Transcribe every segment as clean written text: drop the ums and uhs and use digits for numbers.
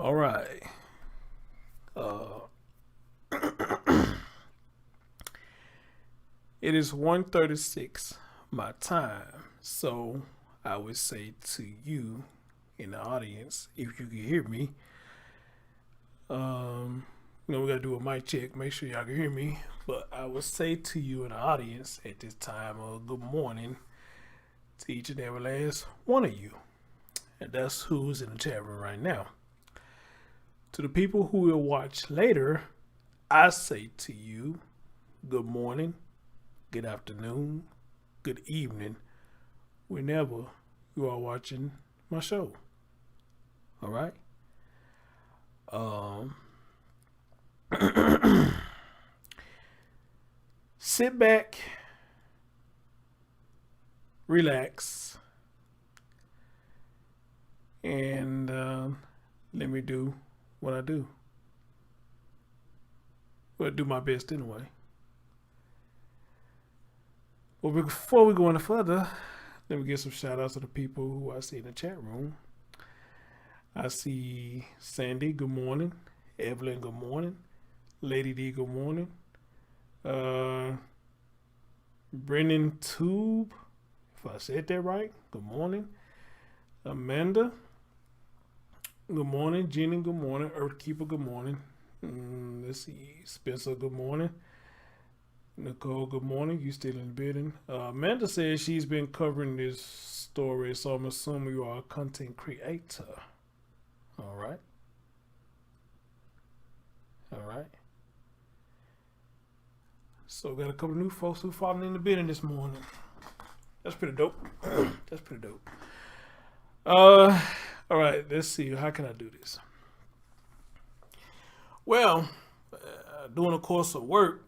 All right. Uh, it is 1:36 my time. So I would say to you in the audience, if you can hear me, we gotta do a mic check, make sure y'all can hear me. But I would say to you in the audience at this time, good morning to each and every last one of you. And that's who's in the chat room right now. To the people who will watch later, I say to you, good morning, good afternoon, good evening, whenever you are watching my show. All right? Sit back, relax, and let me do what I do. Well, do my best anyway. Well, before we go any further, let me give some shout outs to the people who I see in the chat room. I see Sandy, good morning. Evelyn, good morning. Lady D, good morning. Brennan Tube, if I said that right, good morning. Amanda, good morning. Jenny, good morning. Earthkeeper, good morning. Let's see. Spencer, good morning. Nicole, good morning. You still in the building? Amanda says she's been covering this story, so I'm assuming you are a content creator. All right. All right. So got a couple of new folks who falling in the building this morning. That's pretty dope. That's pretty dope. All right. Let's see. How can I do this? Well, during the course of work,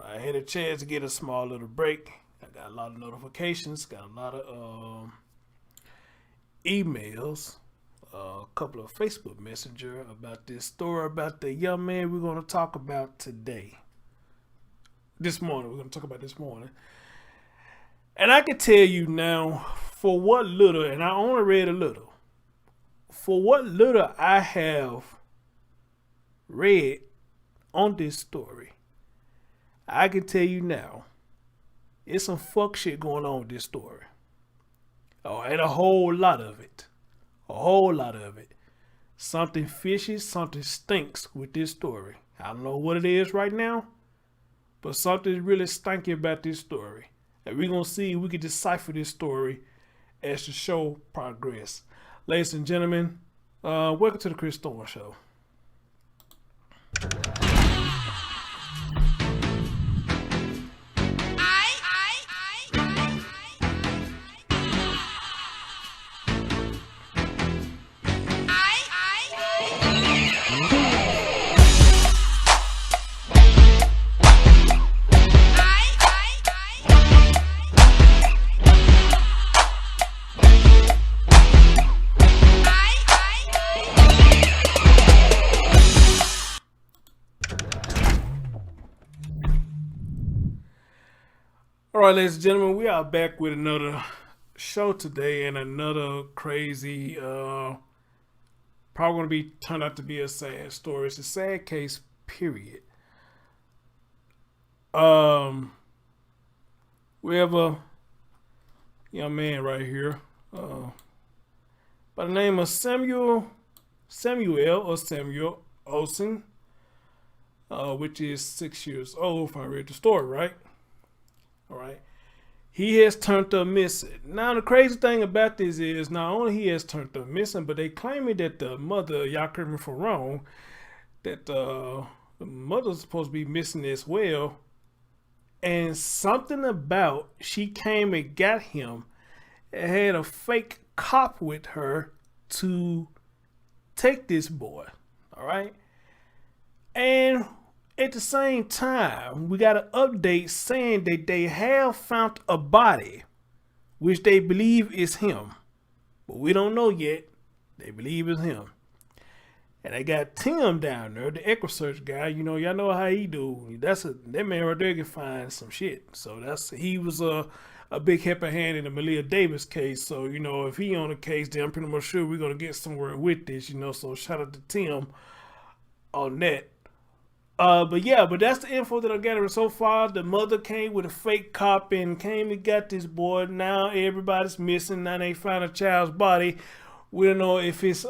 I had a chance to get a small little break. I got a lot of notifications, got a lot of emails, a couple of Facebook Messenger about this story about the young man we're going to talk about today. This morning, we're going to talk about this morning. And I can tell you now, for what little, and I only read a little, for what little I have read on this story, I can tell you now, it's some fuck shit going on with this story. Oh, and a whole lot of it. A whole lot of it. Something fishy, something stinks with this story. I don't know what it is right now, but something's really stinky about this story. And we're going to see if we can decipher this story as the show progresses. Ladies and gentlemen, welcome to the Chris Thorne Show. All right, ladies and gentlemen, we are back with another show today and another crazy, probably going to be turned out to be a sad story. It's a sad case, period. We have a young man right here, by the name of Samuel Olson, which is 6 years old. If I read the story right. All right. He has turned up missing. Now, the crazy thing about this is not only he has turned up missing, but they claiming that the mother, y'all correct me if I'm wrong, that the mother's supposed to be missing as well. And something about she came and got him and had a fake cop with her to take this boy. All right. And at the same time, we got an update saying that they have found a body, which they believe is him. But we don't know yet. They believe it's him. And they got Tim down there, the EquiSearch guy. You know, y'all know how he do. That man right there can find some shit. So he was a big helping hand in the Malia Davis case. So, you know, if he on the case, then I'm pretty much sure we're going to get somewhere with this, you know. So shout out to Tim on that. But that's the info that I'm gathering so far. The mother came with a fake cop and came and got this boy. Now everybody's missing. Now they found a child's body. We don't know if it's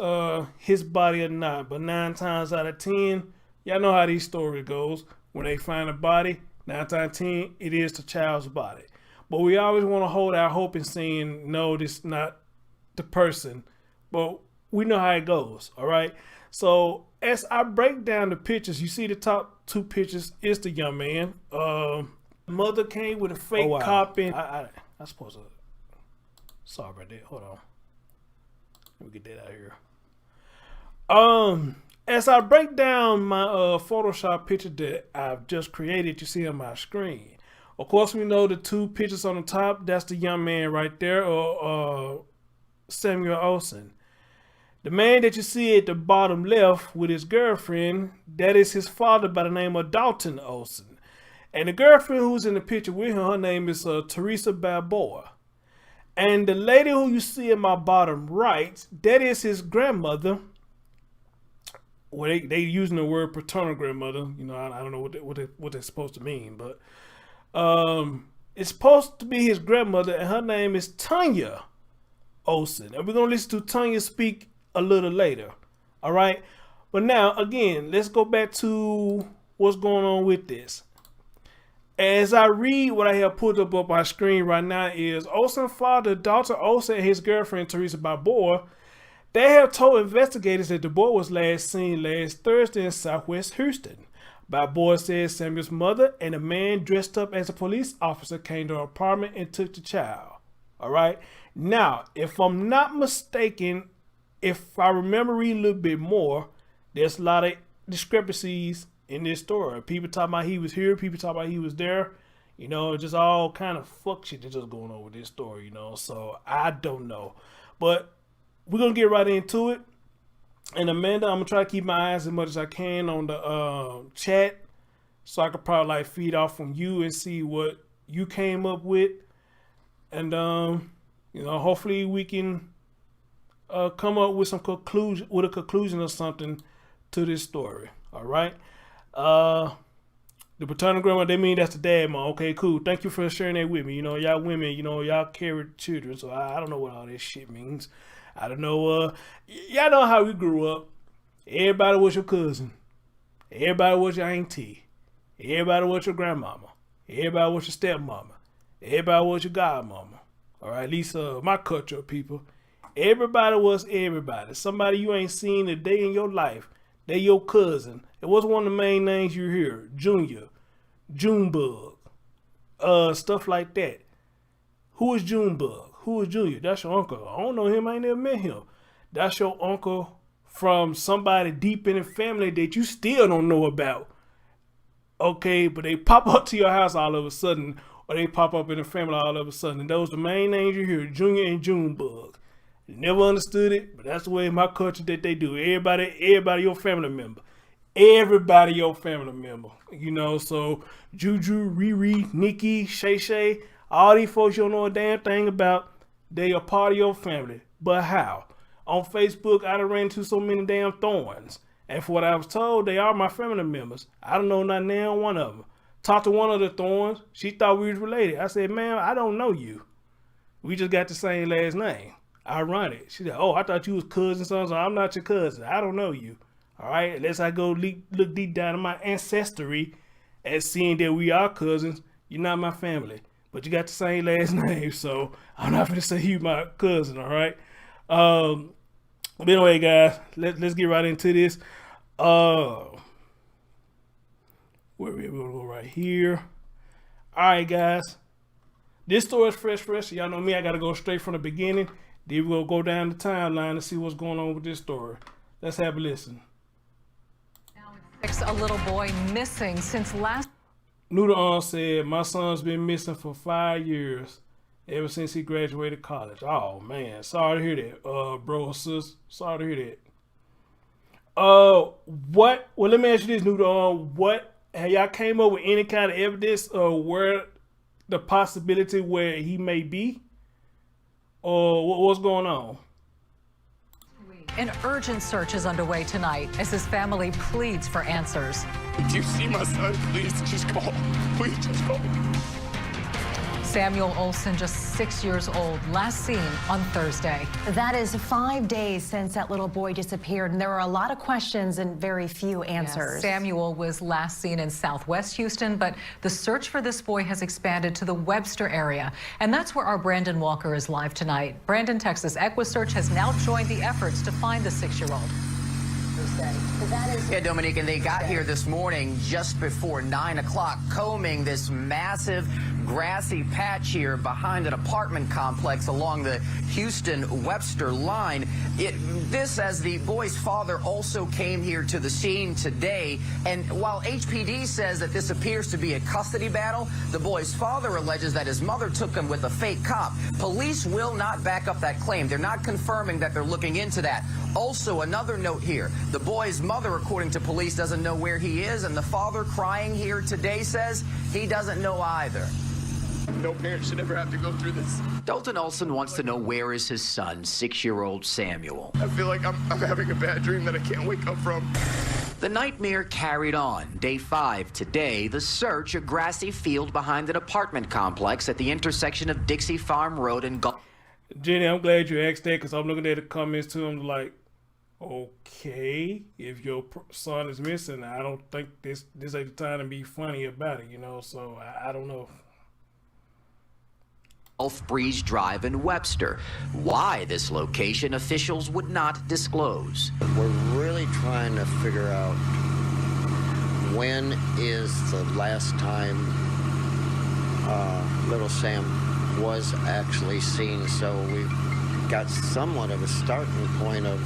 his body or not. But 9 times out of 10, y'all know how these stories goes. When they find a body, 9 times out of 10, it is the child's body. But we always want to hold our hope in saying, no, this is not the person. But we know how it goes, all right? So as I break down the pictures, you see the top 2 pictures is the young man. Mother came with a fake cop and I supposed to. Sorry about that. Hold on. Let me get that out of here. As I break down my Photoshop picture that I've just created, you see on my screen. Of course, we know the 2 pictures on the top. That's the young man right there, or Samuel Olson. The man that you see at the bottom left with his girlfriend, that is his father by the name of Dalton Olson. And the girlfriend who's in the picture with him, her name is Teresa Balboa. And the lady who you see in my bottom right, that is his grandmother. Well, they using the word paternal grandmother. You know, I don't know what they're supposed to mean, but it's supposed to be his grandmother, and her name is Tanya Olson. And we're going to listen to Tanya speak a little later. All right. But now, again, let's go back to what's going on with this. As I read what I have put up on my screen right now is Olson's father, Dalton Olson, and his girlfriend, Teresa Balboa, they have told investigators that the boy was last seen last Thursday in Southwest Houston. Balboa says Samuel's mother and a man dressed up as a police officer came to her apartment and took the child. All right. Now, if I'm not mistaken, if I remember reading a little bit more, there's a lot of discrepancies in this story. People talking about he was here, people talking about he was there. You know, just all kind of fuck shit that's just going on with this story, you know. So I don't know. But we're going to get right into it. And Amanda, I'm going to try to keep my eyes as much as I can on the chat. So I could probably like feed off from you and see what you came up with. And, you know, hopefully we can come up with some conclusion, with a conclusion or something to this story. All right. The paternal grandma, they mean that's the dad mom. Okay, cool. Thank you for sharing that with me. You know, y'all women, you know, y'all carry children. So I don't know what all this shit means. I don't know. Y'all know how we grew up. Everybody was your cousin. Everybody was your auntie. Everybody was your grandmama. Everybody was your stepmama. Everybody was your godmama. All right, at least my culture people. Everybody was everybody. Somebody you ain't seen a day in your life. They your cousin. It was one of the main names you hear. Junior. Junebug. Stuff like that. Who is Junebug? Who is Junior? That's your uncle. I don't know him. I ain't never met him. That's your uncle from somebody deep in the family that you still don't know about. Okay, but they pop up to your house all of a sudden, or they pop up in the family all of a sudden. And those are the main names you hear, Junior and Junebug. Never understood it, but that's the way in my culture that they do. Everybody your family member. Everybody your family member. You know, so Juju, Riri, Nikki, Shay Shay, all these folks you don't know a damn thing about. They are part of your family. But how? On Facebook, I done ran into so many damn thorns. And for what I was told, they are my family members. I don't know not now one of them. Talked to one of the thorns. She thought we was related. I said, man, I don't know you. We just got the same last name. Ironic. She said, oh, I thought you was cousin, so I'm not your cousin. I don't know you. All right, unless I go look deep down in my ancestry and seeing that we are cousins. You're not my family, but you got the same last name, so I'm not gonna say you my cousin. All right. But anyway, guys, let's get right into this. Where we're gonna go right here. All right, guys. This story is fresh. Y'all know me. I gotta go straight from the beginning. Then we'll go down the timeline and see what's going on with this story. Let's have a listen. A little boy missing since last. Noodle said, my son's been missing for 5 years, ever since he graduated college. Oh man, sorry to hear that, bro or sis. Sorry to hear that. What? Well, let me ask you this, Noodle. What have y'all came up with any kind of evidence of where the possibility where he may be, or what's going on? An urgent search is underway tonight as his family pleads for answers. If you see my son, please just call. Please just call. Samuel Olson, just 6 years old, last seen on Thursday. That is 5 days since that little boy disappeared, and there are a lot of questions and very few answers. Yes, Samuel was last seen in Southwest Houston, but the search for this boy has expanded to the Webster area, and that's where our Brandon Walker is live tonight. Brandon, Texas EquiSearch has now joined the efforts to find the 6-year-old. Yeah, Dominique, and they got here this morning just before 9 o'clock, combing this massive grassy patch here behind an apartment complex along the Houston-Webster line. This, as the boy's father also came here to the scene today, and while HPD says that this appears to be a custody battle, the boy's father alleges that his mother took him with a fake cop. Police will not back up that claim. They're not confirming that they're looking into that. Also, another note here, the boy's mother, according to police, doesn't know where he is, and the father crying here today says he doesn't know either. No parent should ever have to go through this. Dalton Olson wants to know where is his son, 6-year-old Samuel. I feel like I'm having a bad dream that I can't wake up from. The nightmare carried on. Day 5 today, the search, a grassy field behind an apartment complex at the intersection of Dixie Farm Road and Gulf. Jenny, I'm glad you asked that, because I'm looking at the comments too. I'm like, okay, if your son is missing, I don't think this ain't the time to be funny about it, you know, so I don't know. Gulf Breeze Drive in Webster. Why this location, officials would not disclose. We're really trying to figure out when is the last time little Sam was actually seen, so we've got somewhat of a starting point of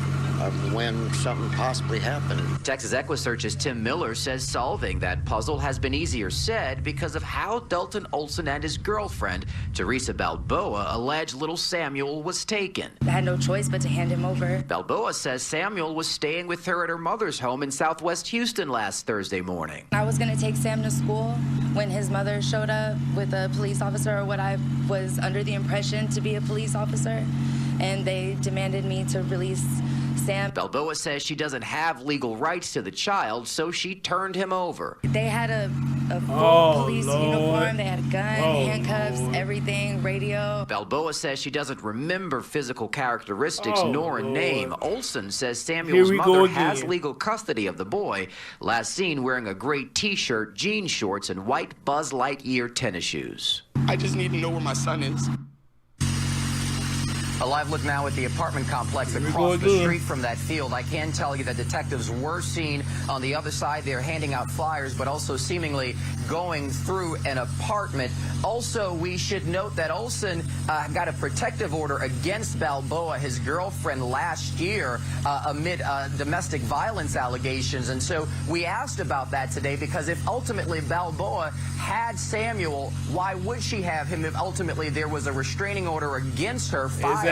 when something possibly happened. Texas EquiSearch's Tim Miller says solving that puzzle has been easier said because of how Dalton Olson and his girlfriend, Teresa Balboa, allege little Samuel was taken. I had no choice but to hand him over. Balboa says Samuel was staying with her at her mother's home in Southwest Houston last Thursday morning. I was going to take Sam to school when his mother showed up with a police officer, or what I was under the impression to be a police officer, and they demanded me to release Sam. Balboa says she doesn't have legal rights to the child, so she turned him over. They had a full police Lord. uniform. They had a gun, handcuffs, Lord. everything, radio. Balboa says she doesn't remember physical characteristics nor a Lord. name. Olson says Samuel's Here we mother go has again. legal custody of the boy, last seen wearing a gray t-shirt, jean shorts, and white Buzz Lightyear tennis shoes. I just need to know where my son is. A live look now at the apartment complex we across go the again. street from that field. I can tell you that detectives were seen on the other side there handing out flyers, but also seemingly going through an apartment. Also, we should note that Olson got a protective order against Balboa, his girlfriend, last year amid domestic violence allegations. And so we asked about that today, because if ultimately Balboa had Samuel, why would she have him if ultimately there was a restraining order against her filed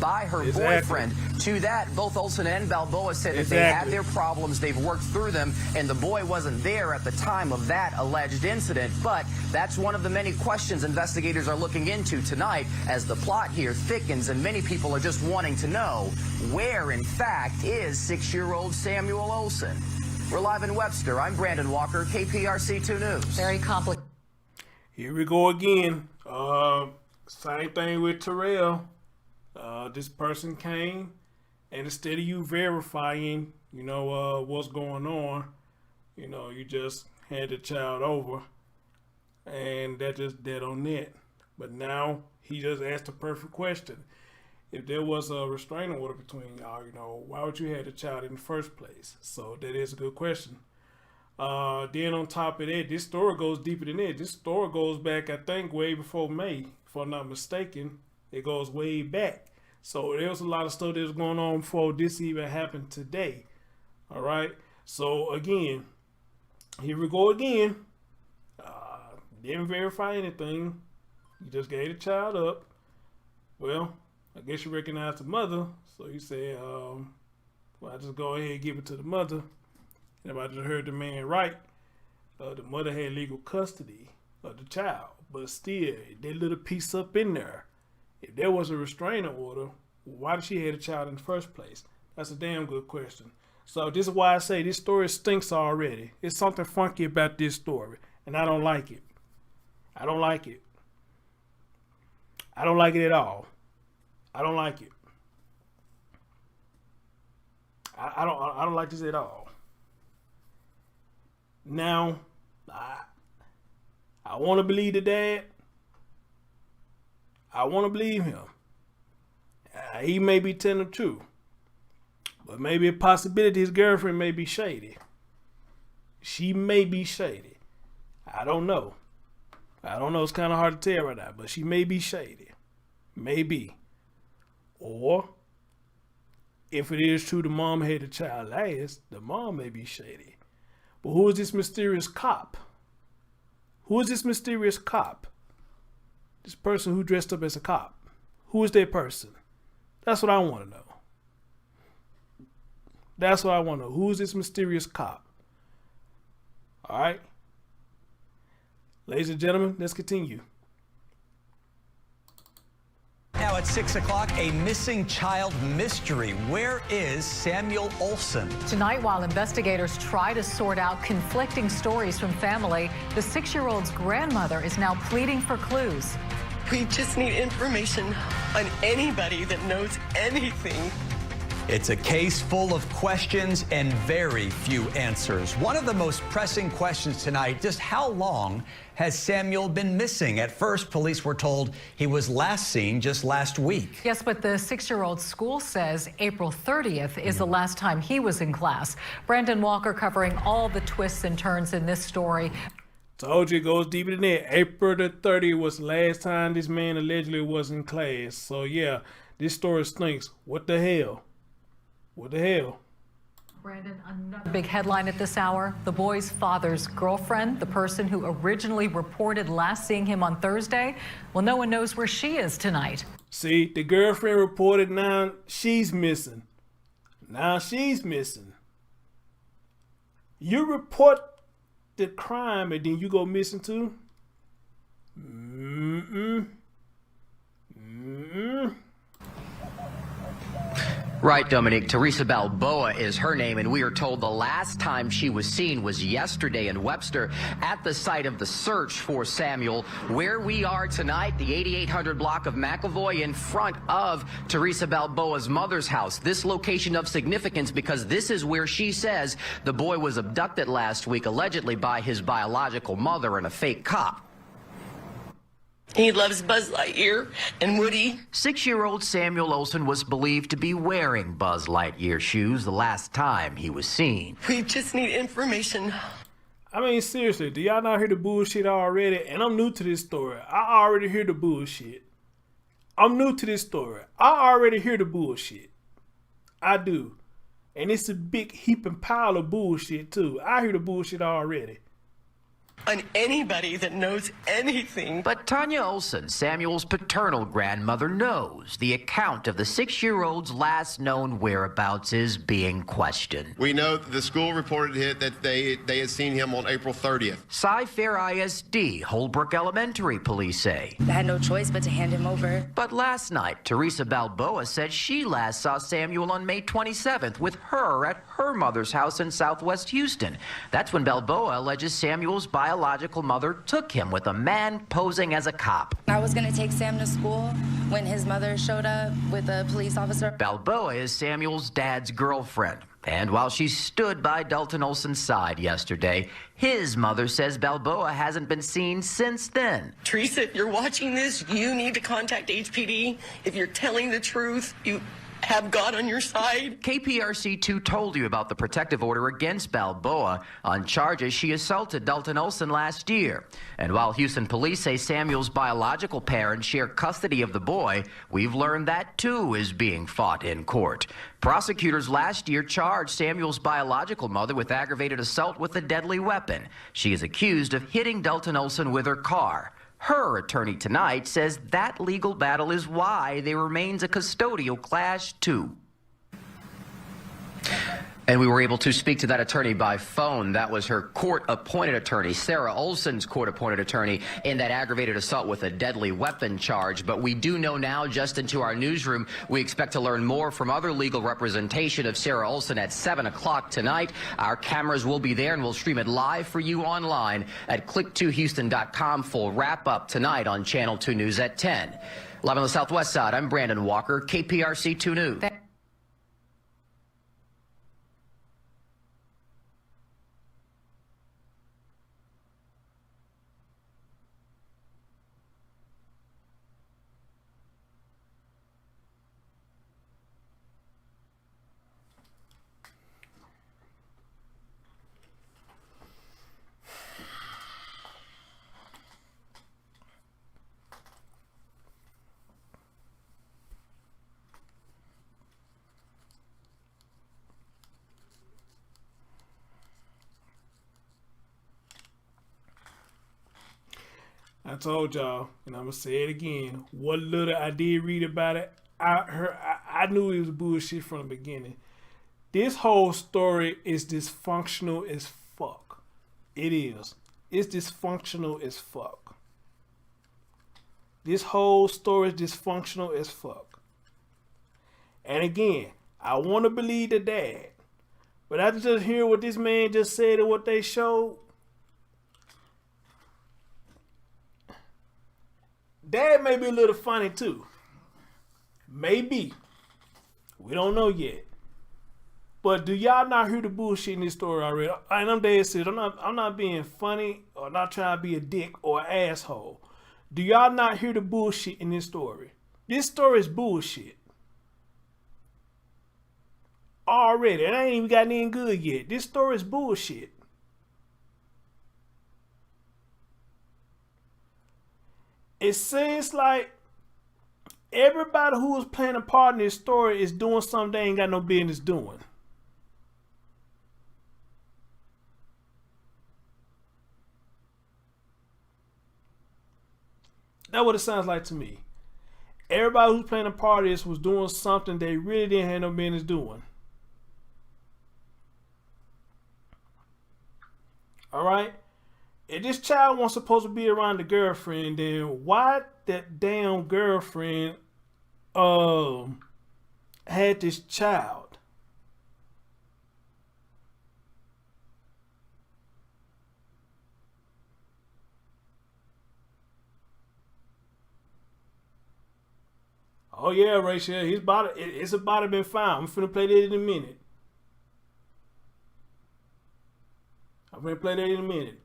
by her boyfriend? To that, both Olson and Balboa said that they had their problems, they've worked through them, and the boy wasn't there at the time of that alleged incident. But that's one of the many questions investigators are looking into tonight as the plot here thickens, and many people are just wanting to know where, in fact, is 6-year-old Samuel Olson. We're live in Webster. I'm Brandon Walker, KPRC 2 News. Very complicated. Here we go again. Same thing with Terrell. This person came, and instead of you verifying, you know, what's going on, you know, you just hand the child over, and that's just dead on that. But now he just asked the perfect question. If there was a restraining order between y'all, you know, why would you have the child in the first place? So that is a good question. Then on top of that, this story goes deeper than that. This story goes back, I think, way before May, if I'm not mistaken. It goes way back. So there was a lot of stuff that was going on before this even happened today. All right. So again, here we go again. Didn't verify anything. You just gave the child up. Well, I guess you recognize the mother. So you said, well, I just go ahead and give it to the mother. And if I just heard the man right, the mother had legal custody of the child. But still, that little piece up in there, if there was a restraining order, why did she have a child in the first place? That's a damn good question. So this is why I say this story stinks already. It's something funky about this story, and I don't like it. I don't like it. I don't like it at all. I don't like it. I don't like this at all. Now, I want to believe the dad. I want to believe him. He may be telling the truth. But maybe a possibility his girlfriend may be shady. She may be shady. I don't know. It's kind of hard to tell right now. But she may be shady. Maybe. Or, if it is true the mom had the child last, the mom may be shady. But who is this mysterious cop? Who is this mysterious cop? This person who dressed up as a cop. Who is that person? That's what I want to know. That's what I want to know. Who is this mysterious cop? All right. Ladies and gentlemen, let's continue. Now at 6 o'clock, a missing child mystery. Where is Samuel Olson? Tonight, while investigators try to sort out conflicting stories from family, the 6-year-old's grandmother is now pleading for clues. We just need information on anybody that knows anything. It's a case full of questions and very few answers. One of the most pressing questions tonight, just how long has Samuel been missing? At first, police were told he was last seen just last week. Yes, but the 6-year-old school says April 30th is the last time he was in class. Brandon Walker covering all the twists and turns in this story. Told you it goes deeper than that. April the 30th was the last time this man allegedly was in class. So yeah, this story stinks. What the hell? What the hell? Brandon, another big headline at this hour. The boy's father's girlfriend, the person who originally reported last seeing him on Thursday, well, no one knows where she is tonight. See, the girlfriend reported, now she's missing. Now she's missing. You report the crime and then you go missing too? Right, Dominique. Teresa Balboa is her name, and we are told the last time she was seen was yesterday in Webster at the site of the search for Samuel. Where we are tonight, the 8800 block of McAvoy in front of Teresa Balboa's mother's house. This location of significance because this is where she says the boy was abducted last week, allegedly by his biological mother and a fake cop. He loves Buzz Lightyear and Woody. 6-year-old Samuel Olson was believed to be wearing Buzz Lightyear shoes the last time he was seen. We just need information. I mean, seriously, do y'all not hear the bullshit already? And I'm new to this story. I already hear the bullshit. I'm new to this story. I already hear the bullshit. I do. And it's a big heaping pile of bullshit, too. I hear the bullshit already. On anybody that knows anything. But Tanya Olson, Samuel's paternal grandmother, knows the account of the 6-year-old's last known whereabouts is being questioned. We know the school reported that they had seen him on April 30th. Cy-Fair ISD, Holbrook Elementary, police say. I had no choice but to hand him over. But last night, Teresa Balboa said she last saw Samuel on May 27th with her at her mother's house in Southwest Houston. That's when Balboa alleges Samuel's biological mother took him with a man posing as a cop. I was going to take Sam to school when his mother showed up with a police officer. Balboa is Samuel's dad's girlfriend. And while she stood by Dalton Olson's side yesterday, his mother says Balboa hasn't been seen since then. Teresa, if you're watching this, you need to contact HPD. If you're telling the truth, you have God on your side. KPRC2 told you about the protective order against Balboa on charges she assaulted Dalton Olson last year. And while Houston police say Samuel's biological parents share custody of the boy, we've learned that too is being fought in court. Prosecutors last year charged Samuel's biological mother with aggravated assault with a deadly weapon. She is accused of hitting Dalton Olson with her car. Her attorney tonight says that legal battle is why there remains a custodial clash, too. And we were able to speak to that attorney by phone. That was her court-appointed attorney, Sarah Olson's court-appointed attorney, in that aggravated assault with a deadly weapon charge. But we do know now, just into our newsroom, we expect to learn more from other legal representation of Sarah Olson at 7 o'clock tonight. Our cameras will be there, and we'll stream it live for you online at click2houston.com. Full wrap-up tonight on Channel 2 News at 10. Live on the Southwest Side, I'm Brandon Walker, KPRC 2 News. I told y'all, and I'm gonna say it again. What little I did read about it, I knew it was bullshit from the beginning. This whole story is dysfunctional as fuck. It is. It's dysfunctional as fuck. This whole story is dysfunctional as fuck. And again, I want to believe the dad, but after just hearing what this man just said and what they showed, Dad may be a little funny too. Maybe. We don't know yet. But do y'all not hear the bullshit in this story already? And I'm dead serious. I'm not being funny or not trying to be a dick or an asshole. Do y'all not hear the bullshit in this story? This story is bullshit. Already. It ain't even gotten any good yet. This story is bullshit. It seems like everybody who was playing a part in this story is doing something they ain't got no business doing. That's what it sounds like to me. Everybody who's playing a part of this was doing something they really didn't have no business doing. Alright? If this child wasn't supposed to be around the girlfriend, then why that damn girlfriend had this child? Oh yeah, Rachel, it's about to be found. I'm finna play that in a minute.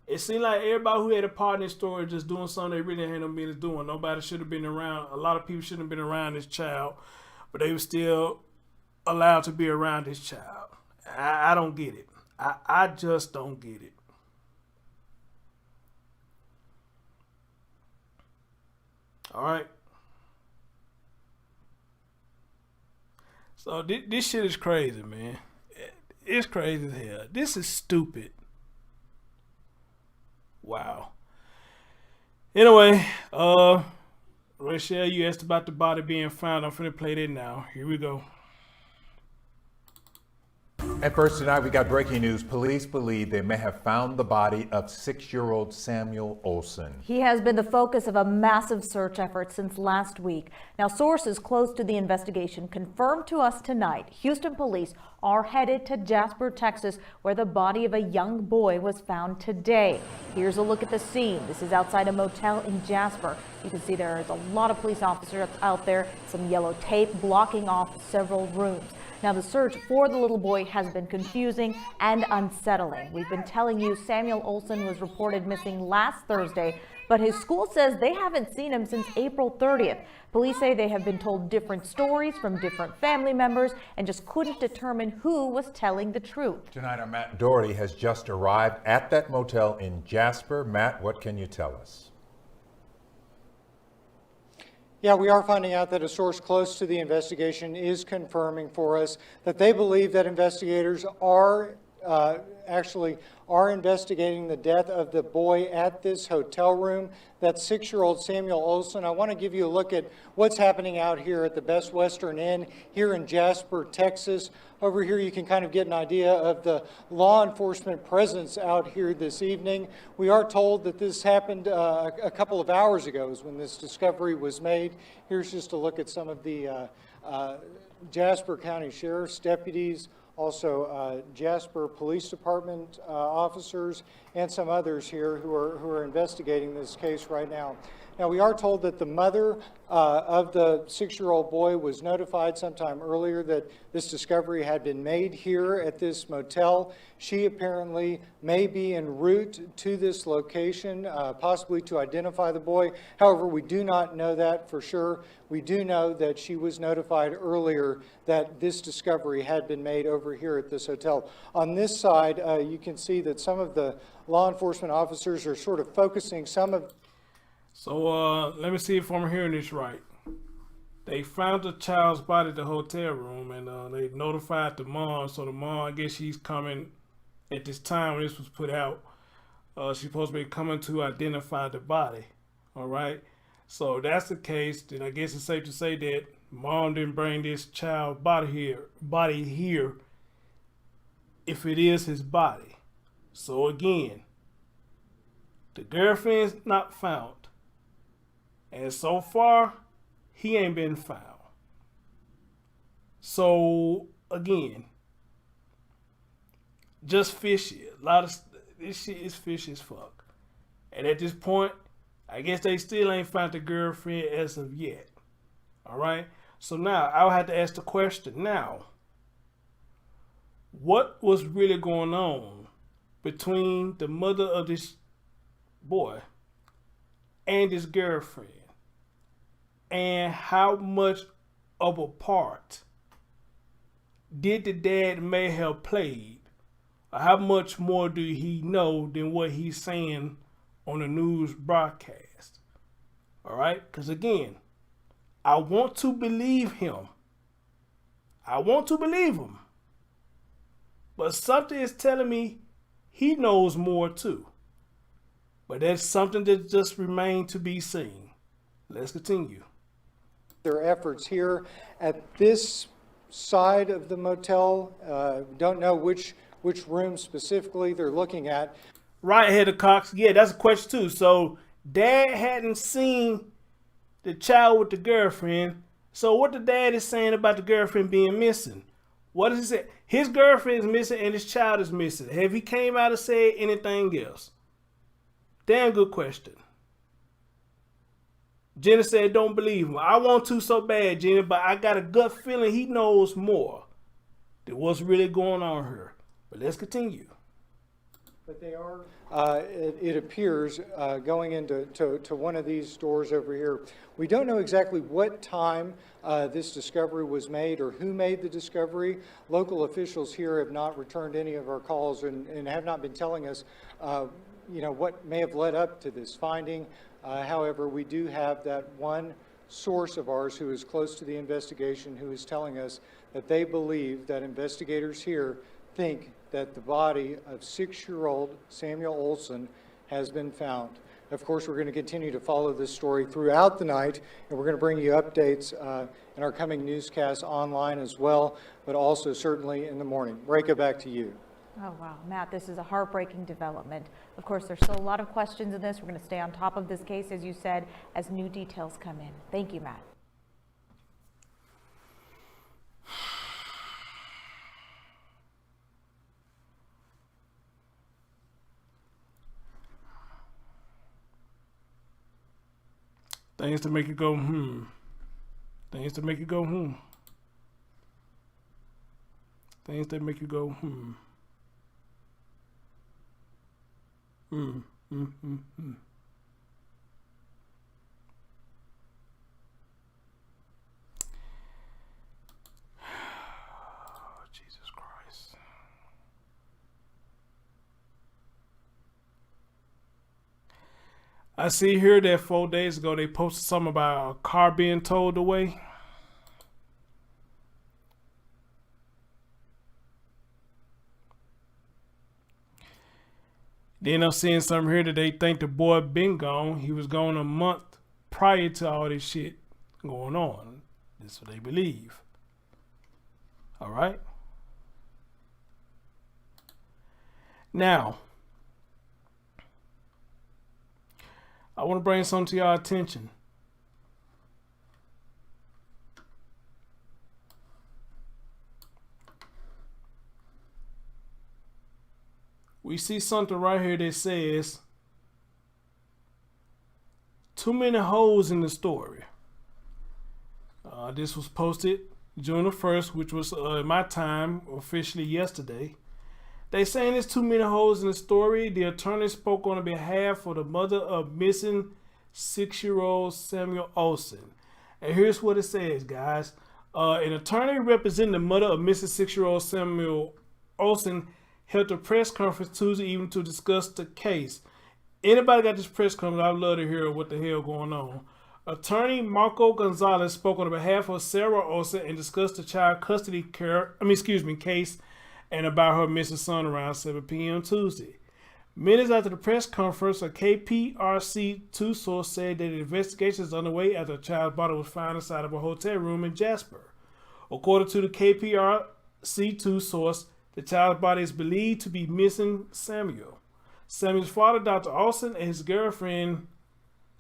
It seemed like everybody who had a part in this story just doing something they really had no business doing. Nobody should have been around. A lot of people shouldn't have been around this child, but they were still allowed to be around this child. I don't get it. I just don't get it. All right. So this shit is crazy, man. It's crazy as hell. This is stupid. Wow. Anyway, Rachel, you asked about the body being found. I'm finna play that now. Here we go. At first tonight, we got breaking news. Police believe they may have found the body of 6-year-old Samuel Olson. He has been the focus of a massive search effort since last week. Now, sources close to the investigation confirmed to us tonight Houston police are headed to Jasper, Texas, where the body of a young boy was found today. Here's a look at the scene. This is outside a motel in Jasper. You can see there is a lot of police officers out there, some yellow tape blocking off several rooms. Now, the search for the little boy has been confusing and unsettling. We've been telling you Samuel Olson was reported missing last Thursday, but his school says they haven't seen him since April 30th. Police say they have been told different stories from different family members and just couldn't determine who was telling the truth. Tonight, our Matt Doherty has just arrived at that motel in Jasper. Matt, what can you tell us? Yeah, we are finding out that a source close to the investigation is confirming for us that they believe that investigators are actually are investigating the death of the boy at this hotel room. That's 6-year-old Samuel Olson. I want to give you a look at what's happening out here at the Best Western Inn here in Jasper, Texas. Over here you can kind of get an idea of the law enforcement presence out here this evening. We are told that this happened a couple of hours ago is when this discovery was made. Here's just a look at some of the Jasper County Sheriff's deputies, also Jasper Police Department officers, and some others here who are investigating this case right now. Now, we are told that the mother of the 6-year-old boy was notified sometime earlier that this discovery had been made here at this motel. She apparently may be en route to this location, possibly to identify the boy. However, we do not know that for sure. We do know that she was notified earlier that this discovery had been made over here at this hotel. On this side, you can see that some of the law enforcement officers are sort of focusing some of. So let me see if I'm hearing this right. They found the child's body at the hotel room, and they notified the mom. So the mom, I guess she's coming at this time when this was put out. She's supposed to be coming to identify the body. All right. So if that's the case, then I guess it's safe to say that mom didn't bring this child's body here if it is his body. So again, the girlfriend's not found. And so far, he ain't been found. So again, just fishy. A lot of this shit is fishy as fuck. And at this point, I guess they still ain't found the girlfriend as of yet. All right. So now I'll have to ask the question now. What was really going on between the mother of this boy and his girlfriend? And how much of a part did the dad may have played? Or how much more do he know than what he's saying on the news broadcast? All right? Because again, I want to believe him. I want to believe him. But something is telling me he knows more too. But that's something that just remains to be seen. Let's continue. Their efforts here at this side of the motel. Don't know which room specifically they're looking at. Right, Heather Cox. Yeah, that's a question too. So dad hadn't seen the child with the girlfriend. So what the dad is saying about the girlfriend being missing? What does he say? His girlfriend is missing and his child is missing. Have he came out and said anything else? Damn good question. Jenna said, don't believe him. I want to so bad, Jenna, but I got a gut feeling he knows more than what's really going on here. But let's continue. But they are, it appears, going into one of these stores over here. We don't know exactly what time this discovery was made or who made the discovery. Local officials here have not returned any of our calls and have not been telling us what may have led up to this finding. However, we do have that one source of ours who is close to the investigation who is telling us that they believe that investigators here think that the body of 6-year-old Samuel Olson has been found. Of course, we're going to continue to follow this story throughout the night, and we're going to bring you updates in our coming newscasts online as well, but also certainly in the morning. Reka, back to you. Oh, wow. Matt, this is a heartbreaking development. Of course, there's still a lot of questions in this. We're going to stay on top of this case, as you said, as new details come in. Thank you, Matt. Things to make you go, Things to make you go, Things that make you go, Jesus Christ. I see here that 4 days ago they posted something about a car being towed away. Then I'm seeing something here that they think the boy been gone. He was gone a month prior to all this shit going on. That's what they believe. All right. Now, I want to bring something to your attention. We see something right here that says too many holes in the story. This was posted June the 1st, which was my time officially yesterday. They saying there's too many holes in the story. The attorney spoke on behalf of the mother of missing 6-year-old Samuel Olson. And here's what it says, guys. An attorney representing the mother of missing 6-year-old Samuel Olson held a press conference Tuesday evening to discuss the case. Anybody got this press conference? I'd love to hear what the hell going on. Attorney Marco Gonzalez spoke on behalf of Sarah Olson and discussed the child custody case and about her missing son around 7 p.m. Tuesday. Minutes after the press conference, a KPRC2 source said that the investigation is underway after a child's body was found inside of a hotel room in Jasper. According to the KPRC2 source, the child's body is believed to be missing Samuel. Samuel's father, Dr. Olson, and his girlfriend,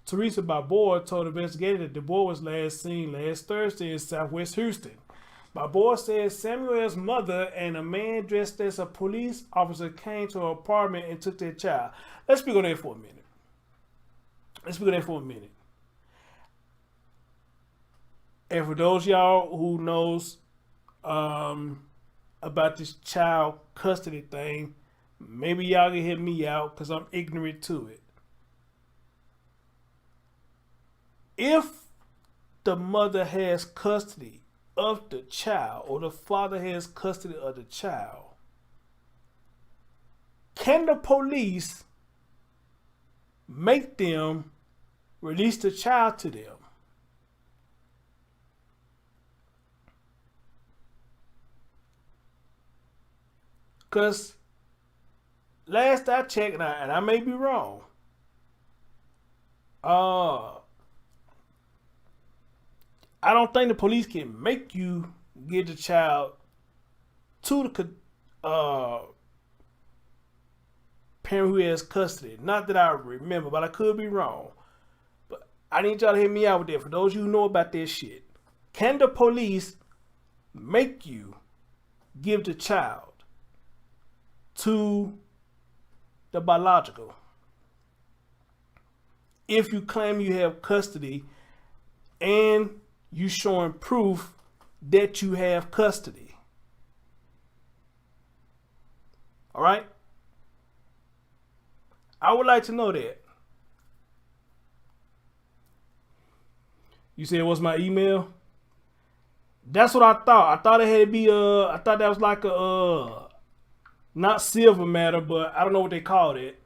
Teresa Balboa, told investigators that the boy was last seen last Thursday in Southwest Houston. Balboa said Samuel's mother and a man dressed as a police officer came to her apartment and took their child. Let's speak on that for a minute. And for those of y'all who knows about this child custody thing, maybe y'all can help me out because I'm ignorant to it. If the mother has custody of the child or the father has custody of the child, can the police make them release the child to them? Because last I checked, and I may be wrong, I don't think the police can make you give the child to the parent who has custody. Not that I remember, but I could be wrong. But I need y'all to hear me out with that. For those of you who know about this shit, can the police make you give the child to the biological if you claim you have custody and you showing proof that you have custody? All right, I would like to know that. You said what's my email? That's what I thought. I thought it had to be I thought that was like a not silver matter, but I don't know what they called it.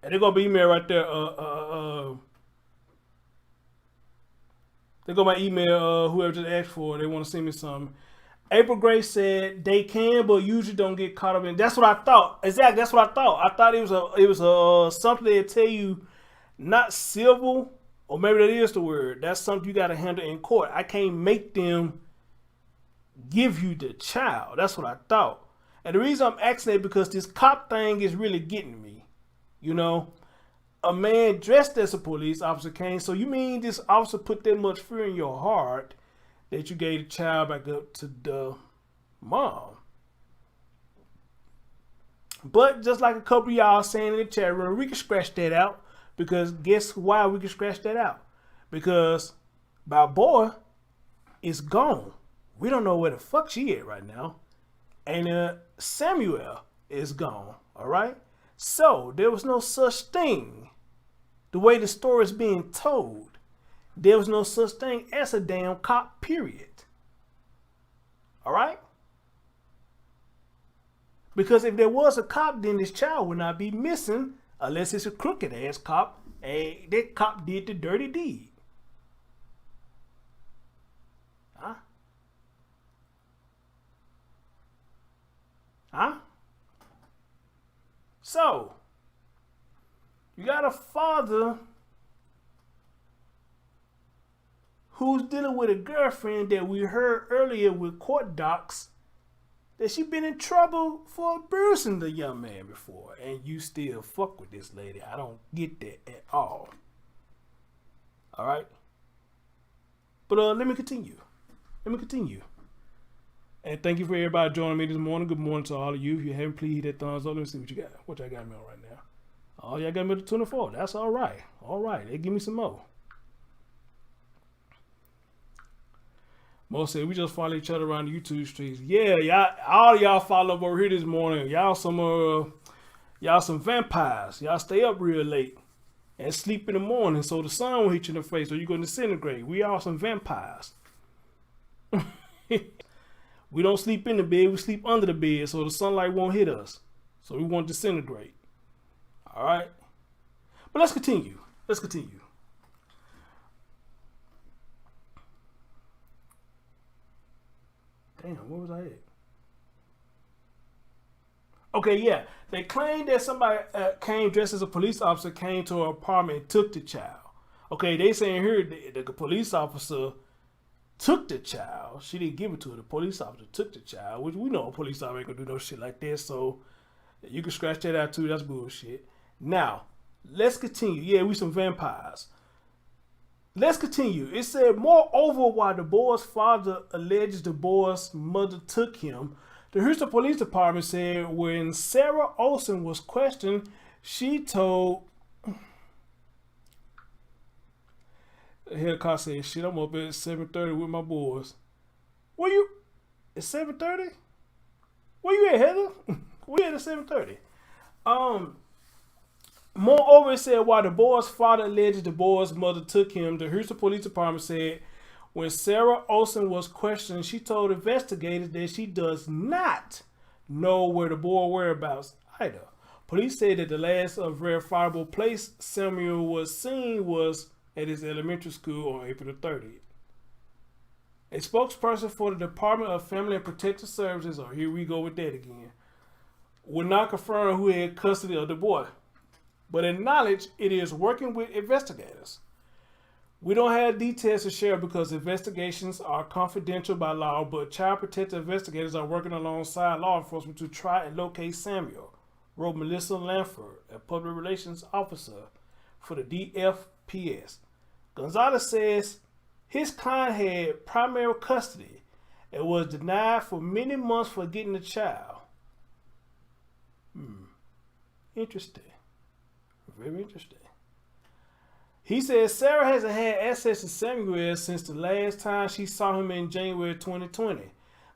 And they're gonna be email right there. They go my email. Whoever just asked for it, they want to send me something. April Grace said they can, but usually don't get caught up in. That's what I thought. Exactly. That's what I thought. I thought it was something they tell you, not civil, or maybe that is the word. That's something you got to handle in court. I can't make them give you the child. That's what I thought. And the reason I'm asking that because this cop thing is really getting me. You know, a man dressed as a police officer came. So you mean this officer put that much fear in your heart that you gave the child back up to the mom? But just like a couple of y'all saying in the chat room, we can scratch that out. Because guess why we can scratch that out? Because Balboa is gone. We don't know where the fuck she at right now. And Samuel is gone. All right. So there was no such thing. The way the story is being told, there was no such thing as a damn cop, period. All right. Because if there was a cop, then this child would not be missing unless it's a crooked ass cop. Hey, that cop did the dirty deed. Huh? So, you got a father who's dealing with a girlfriend that we heard earlier with court docs that she been in trouble for abusing the young man before, and you still fuck with this lady. I don't get that at all. All right? But let me continue. And thank you for everybody joining me this morning. Good morning to all of you. If you haven't, please hit that thumbs up. Let me see what you got. What y'all got me on right now? Oh, y'all got me to 24. That's all right. All right. They give me some more. Mo said we just follow each other around the YouTube streets. Yeah, y'all, all y'all follow up over here this morning. Y'all some vampires. Y'all stay up real late and sleep in the morning so the sun will hit you in the face or you're going to disintegrate. We all some vampires. We don't sleep in the bed, we sleep under the bed so the sunlight won't hit us. So we won't disintegrate. All right? But let's continue. Damn, where was I at? Okay, yeah. They claimed that somebody came dressed as a police officer, came to her apartment and took the child. Okay, they saying here the police officer took the child. She didn't give it to her. The police officer took the child, which we know a police officer ain't gonna do no shit like that. So you can scratch that out too. That's bullshit. Now, let's continue. Yeah, we some vampires. Let's continue. It said, moreover, while the boy's father alleges the boy's mother took him, the Houston Police Department said when Sarah Olson was questioned, she told... Head car said, shit, I'm up at 7:30 with my boys. Where you? It's 7:30? Where you at, Heather? We at 7:30. Moreover, it said while the boy's father alleged the boy's mother took him, the Houston Police Department said when Sarah Olson was questioned, she told investigators that she does not know where the boy whereabouts either. Police said that the last verifiable place Samuel was seen was at his elementary school on April the 30th. A spokesperson for the Department of Family and Protective Services, or here we go with that again, would not confirm who had custody of the boy, but acknowledged it is working with investigators. We don't have details to share because investigations are confidential by law, but child protective investigators are working alongside law enforcement to try and locate Samuel, wrote Melissa Lanford, a public relations officer for the DFPS. Gonzalez says his client had primary custody and was denied for many months for getting the child. Interesting. Very interesting. He says Sarah hasn't had access to Samuel since the last time she saw him in January 2020.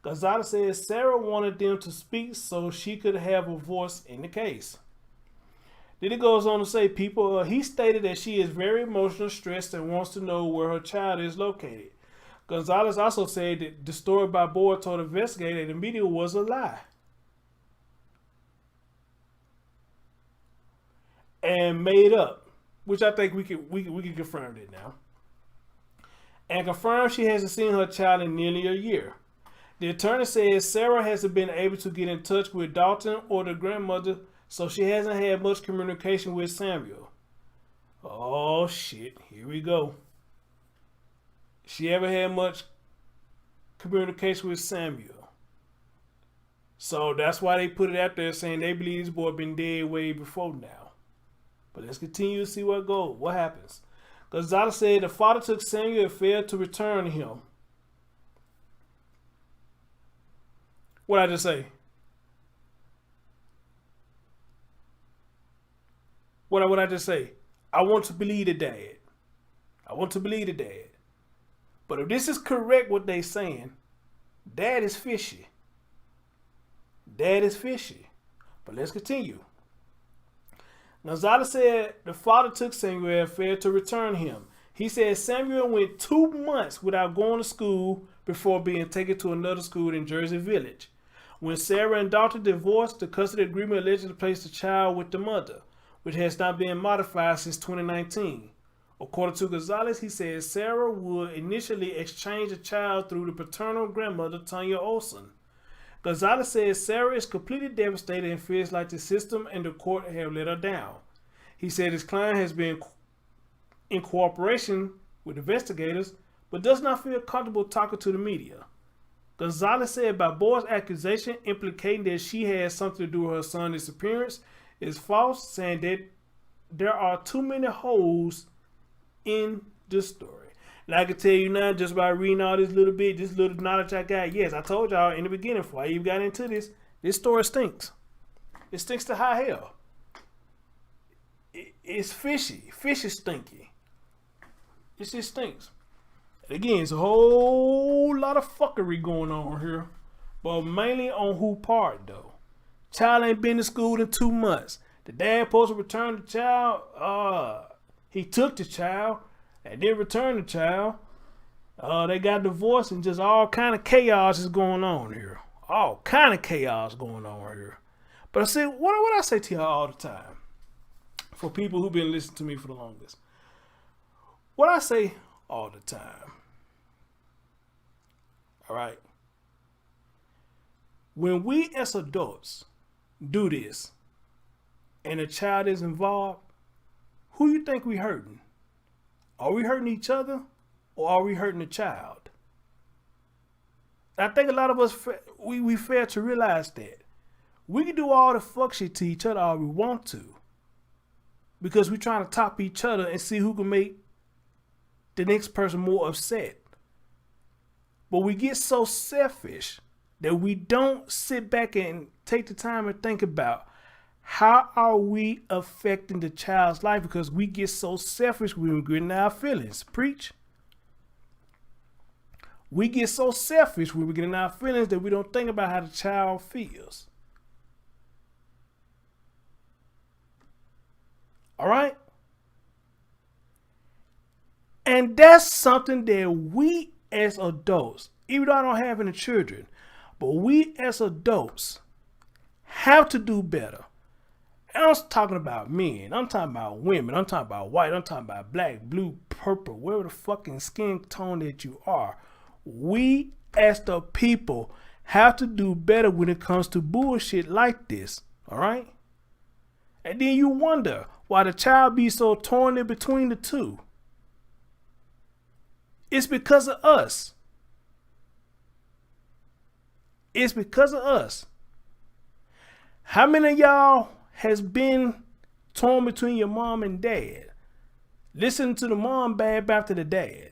Gonzalez says Sarah wanted them to speak so she could have a voice in the case. Then it goes on to say he stated that she is very emotional, stressed, and wants to know where her child is located. Gonzalez also said that the story by Boyd told investigators that the media was a lie. And made up, which I think we can confirm that now. And confirm she hasn't seen her child in nearly a year. The attorney says Sarah hasn't been able to get in touch with Dalton or the grandmother, so she hasn't had much communication with Samuel. Oh shit, here we go. She ever had much communication with Samuel. So that's why they put it out there saying they believe this boy been dead way before now. But let's continue to see where it goes. What happens? Gonzalez said the father took Samuel and failed to return him. What I just say? What I just say? I want to believe the dad. I want to believe the dad. But if this is correct what they saying, dad is fishy. Dad is fishy. But let's continue. Gonzalez said the father took Samuel and failed to return him. He said Samuel went 2 months without going to school before being taken to another school in Jersey Village. When Sarah and Dalton divorced, the custody agreement allegedly placed the child with the mother, which has not been modified since 2019. According to Gonzalez, he said Sarah would initially exchange the child through the paternal grandmother, Tanya Olson. Gonzalez says Sarah is completely devastated and feels like the system and the court have let her down. He said his client has been in cooperation with investigators, but does not feel comfortable talking to the media. Gonzalez said Balboa's accusation implicating that she had something to do with her son's disappearance is false, saying that there are too many holes in the story. And I can tell you now, just by reading all this little knowledge I got, yes, I told y'all in the beginning before I even got into this story stinks. It stinks to high hell. It's fishy. Fish is stinky. It just stinks. And again, it's a whole lot of fuckery going on here, but mainly on who part though. Child ain't been to school in 2 months. The dad supposed to return the child. He took the child and then returned the child. They got divorced and just all kind of chaos is going on here. All kind of chaos going on here. But I say, what I say to y'all all the time, for people who've been listening to me for the longest, what I say all the time. All right. When we as adults do this and a child is involved, who you think we hurting? Are we hurting each other or are we hurting the child? I think a lot of us, we fail to realize that. We can do all the fuck shit to each other all we want to, because we're trying to top each other and see who can make the next person more upset. But we get so selfish that we don't sit back and take the time and think about how are we affecting the child's life, because we get so selfish when we get in our feelings. Preach. We get so selfish when we get in our feelings that we don't think about how the child feels. All right? And that's something that we as adults, even though I don't have any children, but we as adults have to do better. And I'm talking about men, I'm talking about women, I'm talking about white, I'm talking about black, blue, purple, whatever the fucking skin tone that you are. We as the people have to do better when it comes to bullshit like this. All right? And then you wonder why the child be so torn in between the two. It's because of us. It's because of us. How many of y'all has been torn between your mom and dad? Listen to the mom bad mouth to the dad,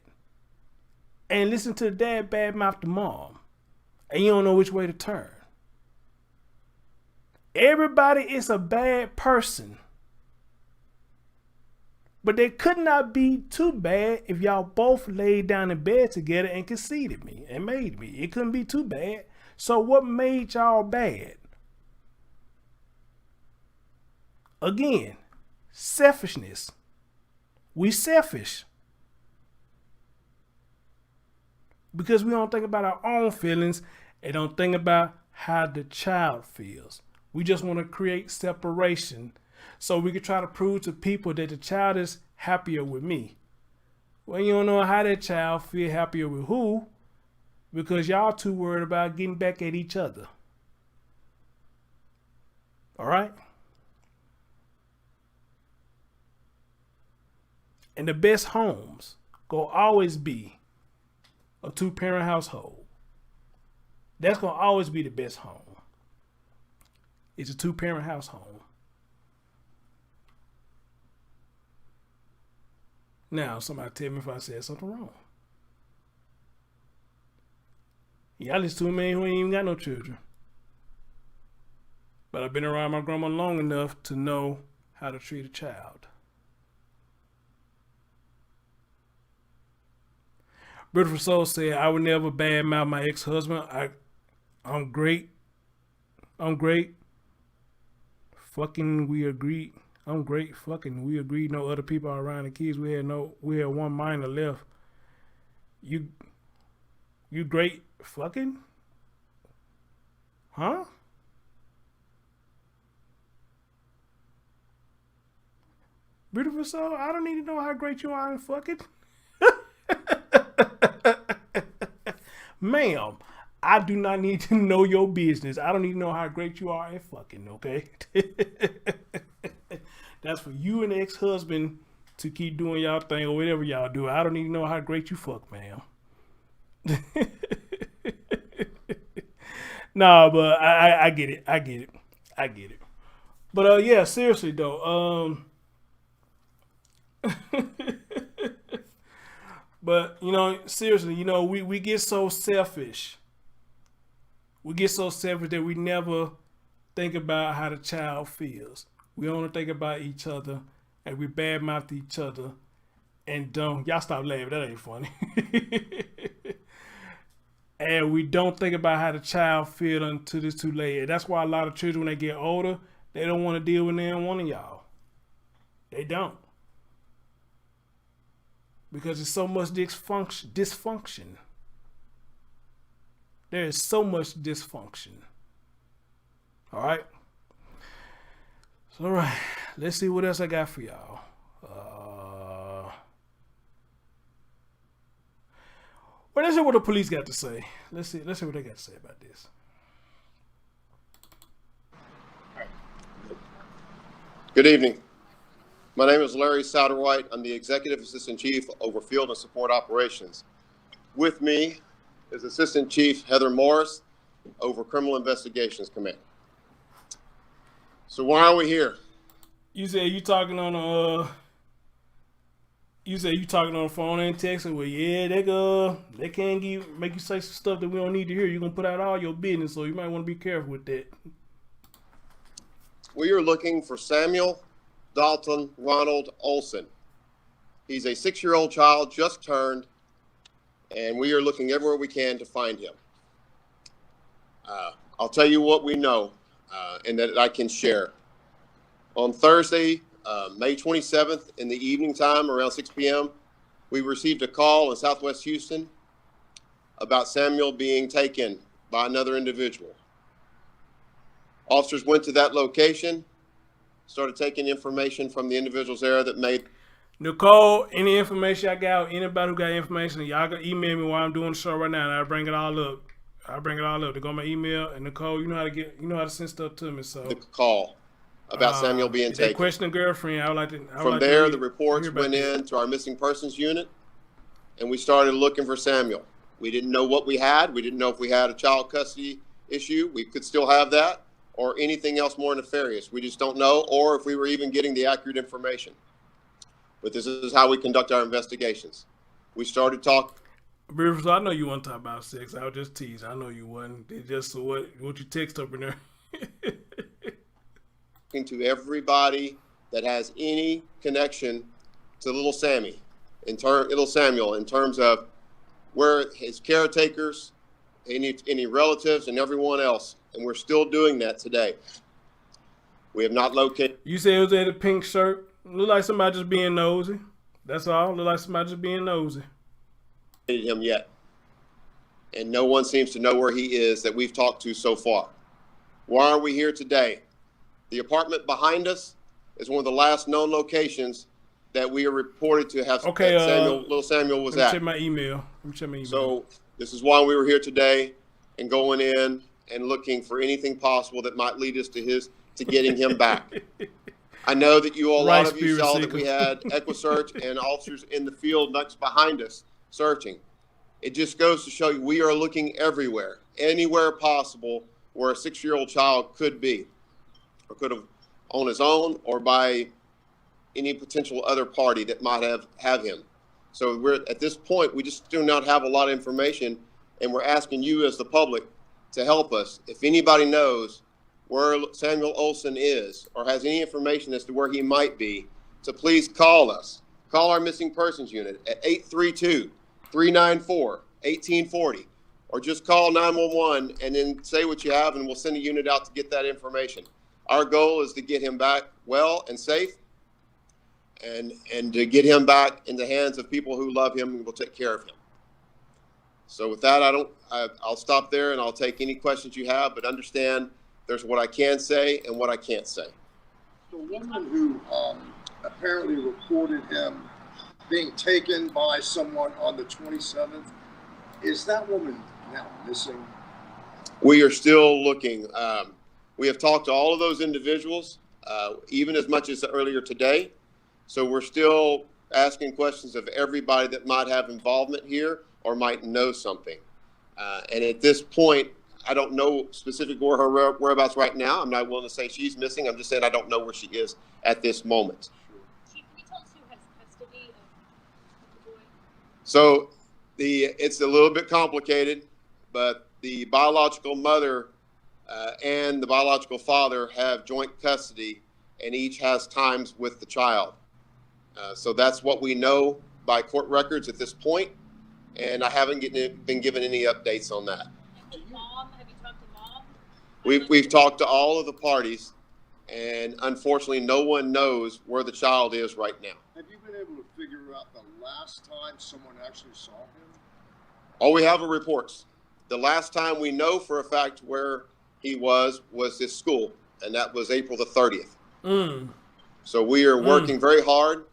and listen to the dad bad mouth the mom, and you don't know which way to turn. Everybody is a bad person, but they could not be too bad if y'all both laid down in bed together and conceded me and made me. It couldn't be too bad. So what made y'all bad? Again, selfishness. We selfish because we don't think about our own feelings and don't think about how the child feels. We just want to create separation so we can try to prove to people that the child is happier with me. Well, you don't know how that child feel happier with who, because y'all too worried about getting back at each other. All right? And the best homes gonna always be a 2-parent household. That's gonna always be the best home. It's a 2-parent household. Now, somebody tell me if I said something wrong. Y'all listen to a man who ain't even got no children. But I've been around my grandma long enough to know how to treat a child. Beautiful Soul said, I would never badmouth my ex-husband. I'm great. Fucking we agreed. I'm great. Fucking we agreed. No other people are around the kids. We had one minor left. You great. Fucking? Huh? Beautiful Soul, I don't need to know how great you are in fucking. Ma'am, I do not need to know your business. I don't need to know how great you are at fucking, okay? That's for you and the ex-husband to keep doing y'all thing or whatever y'all do. I don't need to know how great you fuck, ma'am. Nah, but I get it. I get it. But yeah, seriously though. But seriously, we get so selfish. We get so selfish that we never think about how the child feels. We only think about each other, and we badmouth each other, and don't. Y'all stop laughing. That ain't funny. And we don't think about how the child feels until it's too late. And that's why a lot of children, when they get older, they don't want to deal with one of y'all. They don't. Because there's so much dysfunction. There is so much dysfunction. All right. So, all right. Let's see what else I got for y'all. Well, let's see what the police got to say. Let's see what they got to say about this. Good evening. My name is Larry Satterwhite. I'm the Executive Assistant Chief over Field and Support Operations. With me is Assistant Chief Heather Morris over Criminal Investigations Command. So why are we here? You said you talking on the phone and texting. Well, yeah, they can't make you say some stuff that we don't need to hear. You're gonna put out all your business, so you might want to be careful with that. We are looking for Samuel Dalton Ronald Olson. He's a 6-year-old child, just turned, and we are looking everywhere we can to find him. I'll tell you what we know and that I can share. On Thursday, May 27th, in the evening time, around 6 p.m., we received a call in Southwest Houston about Samuel being taken by another individual. Officers went to that location, started taking information from the individuals there that made. Nicole, any information I got, anybody who got information, y'all can email me while I'm doing the show right now, and I'll bring it all up. They go on my email, and Nicole, you know how to send stuff to me. So the call about Samuel being taken. They questioned the girlfriend. From there, the reports went in to our missing persons unit, and we started looking for Samuel. We didn't know what we had. We didn't know if we had a child custody issue. We could still have that, or anything else more nefarious. We just don't know, or if we were even getting the accurate information. But this is how we conduct our investigations. We started talking. Beautiful, I know you want to talk about sex. I was just teasing. I know you wasn't. It's just what you text up in there. To everybody that has any connection to little Samuel, in terms of where his caretakers, any relatives, and everyone else, and we're still doing that today. We have not located. You said it was in a pink shirt. Look like somebody just being nosy. That's all. Look like somebody just being nosy. Him yet, and no one seems to know where he is that we've talked to so far. Why are we here today? The apartment behind us is one of the last known locations that we are reported to have. Okay, little Samuel was let me at. check my email. So this is why we were here today, and going in and looking for anything possible that might lead us to getting him back. I know that a lot of you saw that we had EquiSearch and officers in the field next behind us searching. It just goes to show you we are looking everywhere, anywhere possible where a 6-year-old child could be, or could have on his own, or by any potential other party that might have him. So we're at this point, we just do not have a lot of information, and we're asking you as the public to help us. If anybody knows where Samuel Olson is or has any information as to where he might be, to please call us. Call our missing persons unit at 832-394-1840, or just call 911 and then say what you have, and we'll send a unit out to get that information. Our goal is to get him back well and safe, and to get him back in the hands of people who love him and will take care of him. So with that, I'll stop there, and I'll take any questions you have, but understand there's what I can say and what I can't say. The woman who apparently reported him being taken by someone on the 27th, is that woman now missing? We are still looking. We have talked to all of those individuals, even as much as earlier today. So we're still asking questions of everybody that might have involvement here or might know something. And at this point, I don't know specific where her whereabouts right now. I'm not willing to say she's missing. I'm just saying I don't know where she is at this moment. Chief, can you tell us who has custody of the boy? So it's a little bit complicated, but the biological mother and the biological father have joint custody, and each has times with the child. So that's what we know by court records at this point, and I haven't been given any updates on that. And mom, have you talked to mom? We've talked to all of the parties, and unfortunately, no one knows where the child is right now. Have you been able to figure out the last time someone actually saw him? All we have are reports. The last time we know for a fact where he was his school, and that was April the 30th. So we are working very hard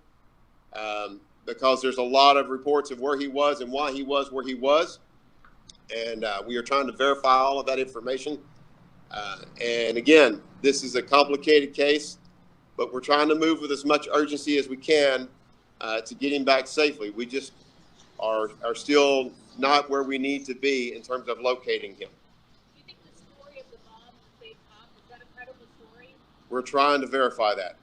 because there's a lot of reports of where he was and why he was where he was. And we are trying to verify all of that information. And again, this is a complicated case, but we're trying to move with as much urgency as we can to get him back safely. We just are still not where we need to be in terms of locating him. Do you think the story of the mom and the fake cop, is that a credible story? We're trying to verify that.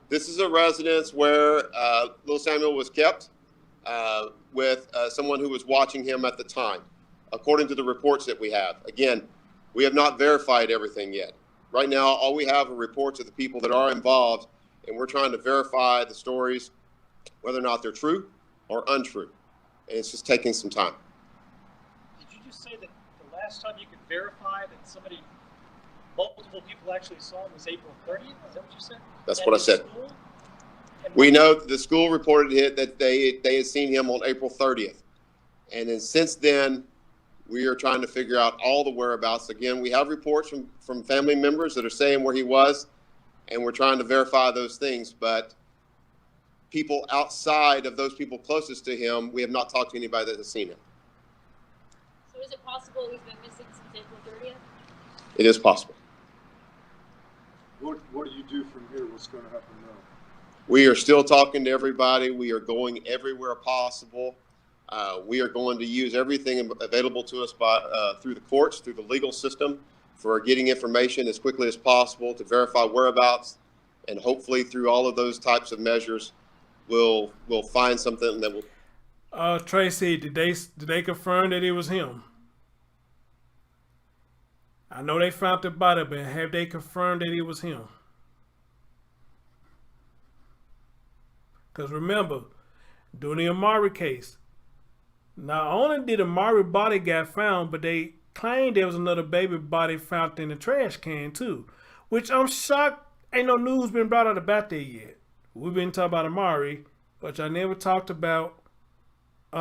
This is a residence where little Samuel was kept with someone who was watching him at the time, according to the reports that we have. Again, we have not verified everything yet. Right now, all we have are reports of the people that are involved, and we're trying to verify the stories, whether or not they're true or untrue. And it's just taking some time. Did you just say that the last time you could verify that multiple people actually saw him was April 30th? Is that what you said? That's what I said. We know that the school reported it that they had seen him on April 30th. And then since then, we are trying to figure out all the whereabouts. Again, we have reports from family members that are saying where he was, and we're trying to verify those things. But people outside of those people closest to him, we have not talked to anybody that has seen him. So is it possible he's been missing since April 30th? It is possible. What do you do from here? What's going to happen now? We are still talking to everybody. We are going everywhere possible. We are going to use everything available to us through the courts, through the legal system, for getting information as quickly as possible to verify whereabouts. And hopefully through all of those types of measures, we'll find something that will. Tracy, did they confirm that it was him? I know they found the body, but have they confirmed that it was him? Because remember, during the Amari case, not only did Amari body got found, but they claimed there was another baby body found in the trash can too. Which I'm shocked ain't no news been brought out about that yet. We've been talking about Amari, but I never talked about we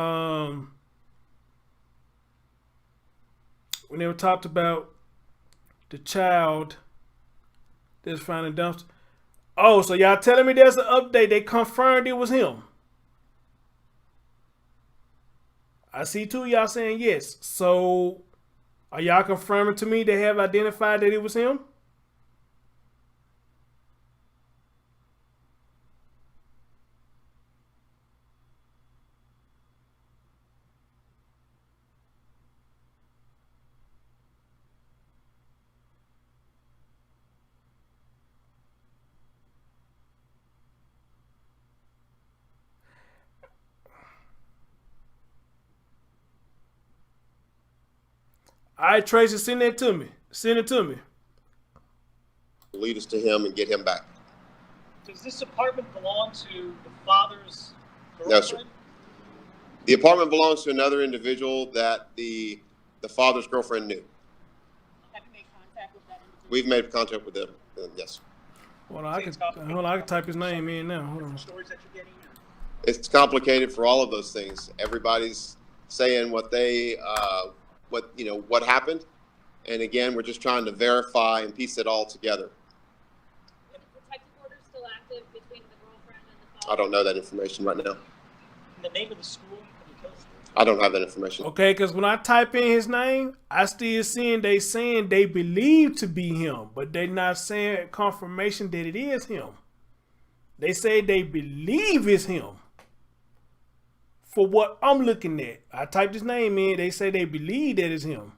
never talked about the child that's found in dumpster. Oh, so y'all telling me there's an update? They confirmed it was him. I see two of y'all saying yes. So are y'all confirming to me they have identified that it was him? All right, Tracy, send that to me. Send it to me. Lead us to him and get him back. Does this apartment belong to the father's girlfriend? No, sir. The apartment belongs to another individual that the father's girlfriend knew. Have you made contact with that individual? We've made contact with them, yes. Hold on, I can type his name in now. Hold on. Stories that you're getting? It's complicated for all of those things. Everybody's saying what they what happened, and again, we're just trying to verify and piece it all together. And the protective order is still active between the girlfriend and the father? I don't know that information right now. In the name of the school, have you I don't have that information. Okay, because when I type in his name, I still seeing they believe to be him, but they not saying confirmation that it is him. They say they believe it's him. For what I'm looking at, I typed his name in. They say they believe that it's him.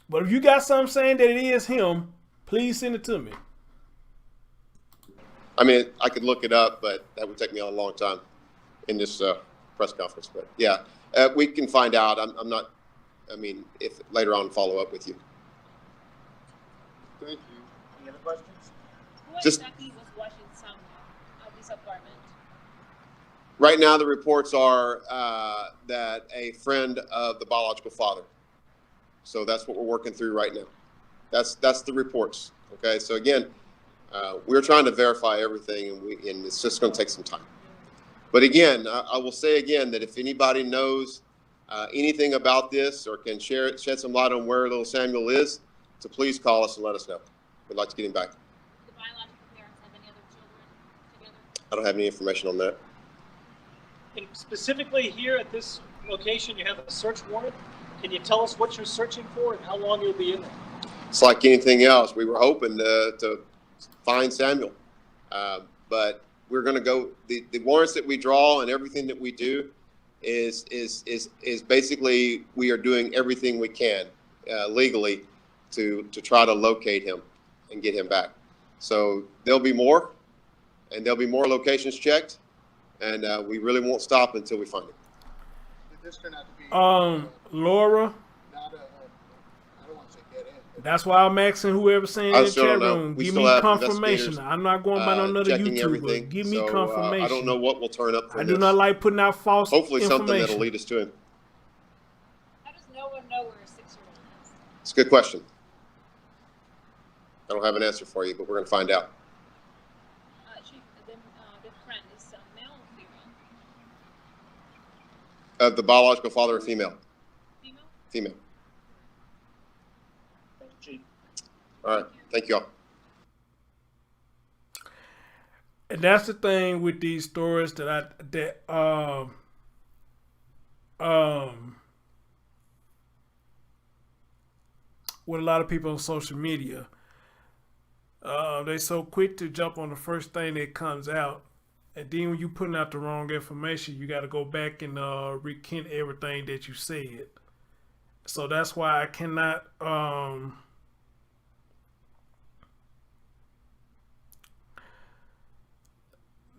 But if you got something saying that it is him, please send it to me. I mean, I could look it up, but that would take me a long time in this press conference. But yeah, we can find out. I'm not. I mean, if later on follow up with you. Thank you. Any other questions? Who Just- exactly was watching Samuel at this apartment? Right now, the reports are that a friend of the biological father. So that's what we're working through right now. That's the reports. Okay. So again, we're trying to verify everything, and it's just going to take some time. But again, I will say again that if anybody knows anything about this or can shed some light on where little Samuel is, to please call us and let us know. We'd like to get him back. The biological parents have any other children together? I don't have any information on that. And specifically here at this location, you have a search warrant. Can you tell us what you're searching for and how long you'll be in there? It's like anything else. We were hoping to find Samuel, but we're going to go. The warrants that we draw and everything that we do is basically we are doing everything we can legally to try to locate him and get him back. So there'll be more, and there'll be more locations checked, and we really won't stop until we find him. This turned out to be Laura. not a, I don't want to say dead end. That's why I'm asking whoever's saying I in the still chat don't know. room, We give still me have confirmation. investigators, I'm not going by no another checking YouTuber. everything. Give me So, confirmation. I don't know what will turn up from I this. do not like putting out false Hopefully something information. that'll lead us to him. How does no one know where a 6-year-old is? It's a good question. I don't have an answer for you, but we're going to find out. Chief, the friend is male or female? The biological father or female? Female? Female. Thank you, Chief. All right. Thank you all. And that's the thing with these stories that with a lot of people on social media. They so quick to jump on the first thing that comes out, and then when you putting out the wrong information, you got to go back and recant everything that you said. So that's why I cannot.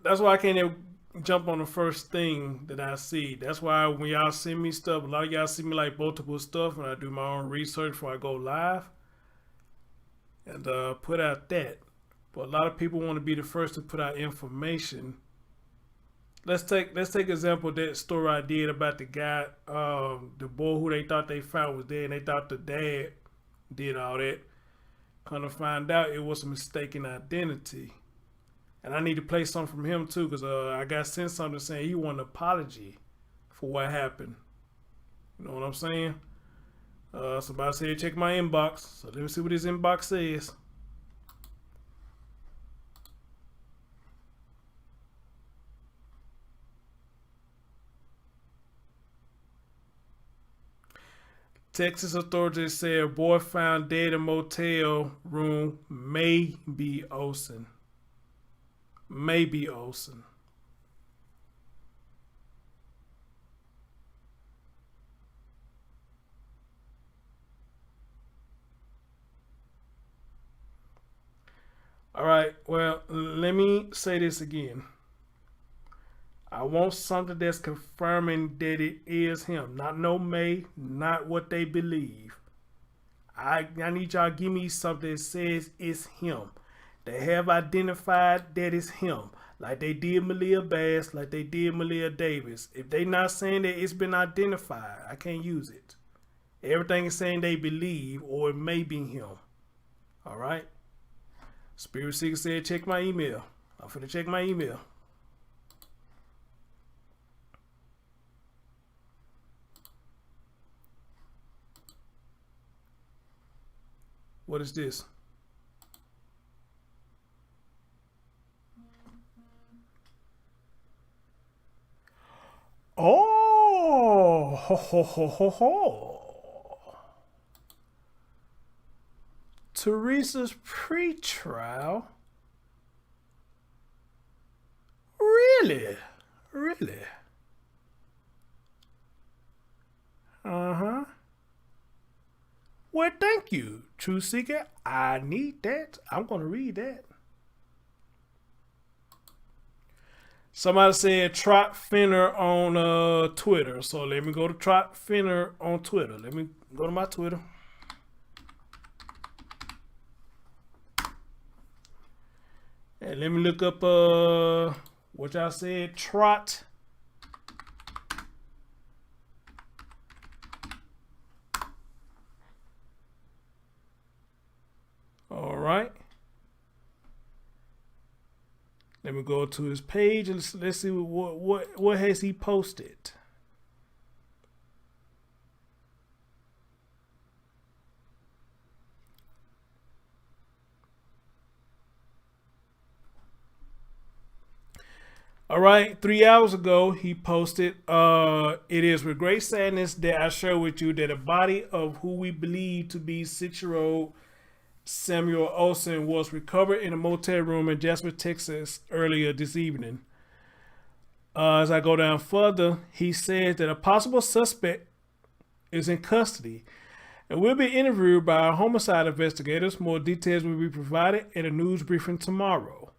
That's why I can't even jump on the first thing that I see. That's why when y'all send me stuff, a lot of y'all see me like multiple stuff when I do my own research before I go live and put out that. But a lot of people want to be the first to put out information. Let's take example that story I did about the guy, the boy who they thought they found was dead, and they thought the dad did all that. Kind of find out it was a mistaken identity. And I need to play something from him too, because I got sent something saying he wanted an apology for what happened. You know what I'm saying? Somebody said check my inbox. So let me see what his inbox says. Texas authorities say a boy found dead in motel room may be Olson. Maybe Olson. All right, well, let me say this again. I want something that's confirming that it is him. Not no may, not what they believe. I need y'all to give me something that says it's him. They have identified that it's him. Like they did Malia Bass, like they did Malia Davis. If they not saying that it's been identified, I can't use it. Everything is saying they believe or it may be him. All right? Spirit Seeker said check my email. I'm finna check my email. What is this? Oh, ho, ho, ho, ho, ho. Teresa's pretrial. Really? Really? Uh-huh. Well, thank you, True Seeker. I need that. I'm going to read that. Somebody said Trot Finner on Twitter. So let me go to Trot Finner on Twitter. Let me go to my Twitter. And let me look up what y'all said. Trot. All right. Let me go to his page and let's see what has he posted. All right, 3 hours ago he posted, it is with great sadness that I share with you that a body of who we believe to be 6-year-old Samuel Olson was recovered in a motel room in Jasper, Texas earlier this evening. As I go down further, he says that a possible suspect is in custody and will be interviewed by our homicide investigators. More details will be provided in a news briefing tomorrow.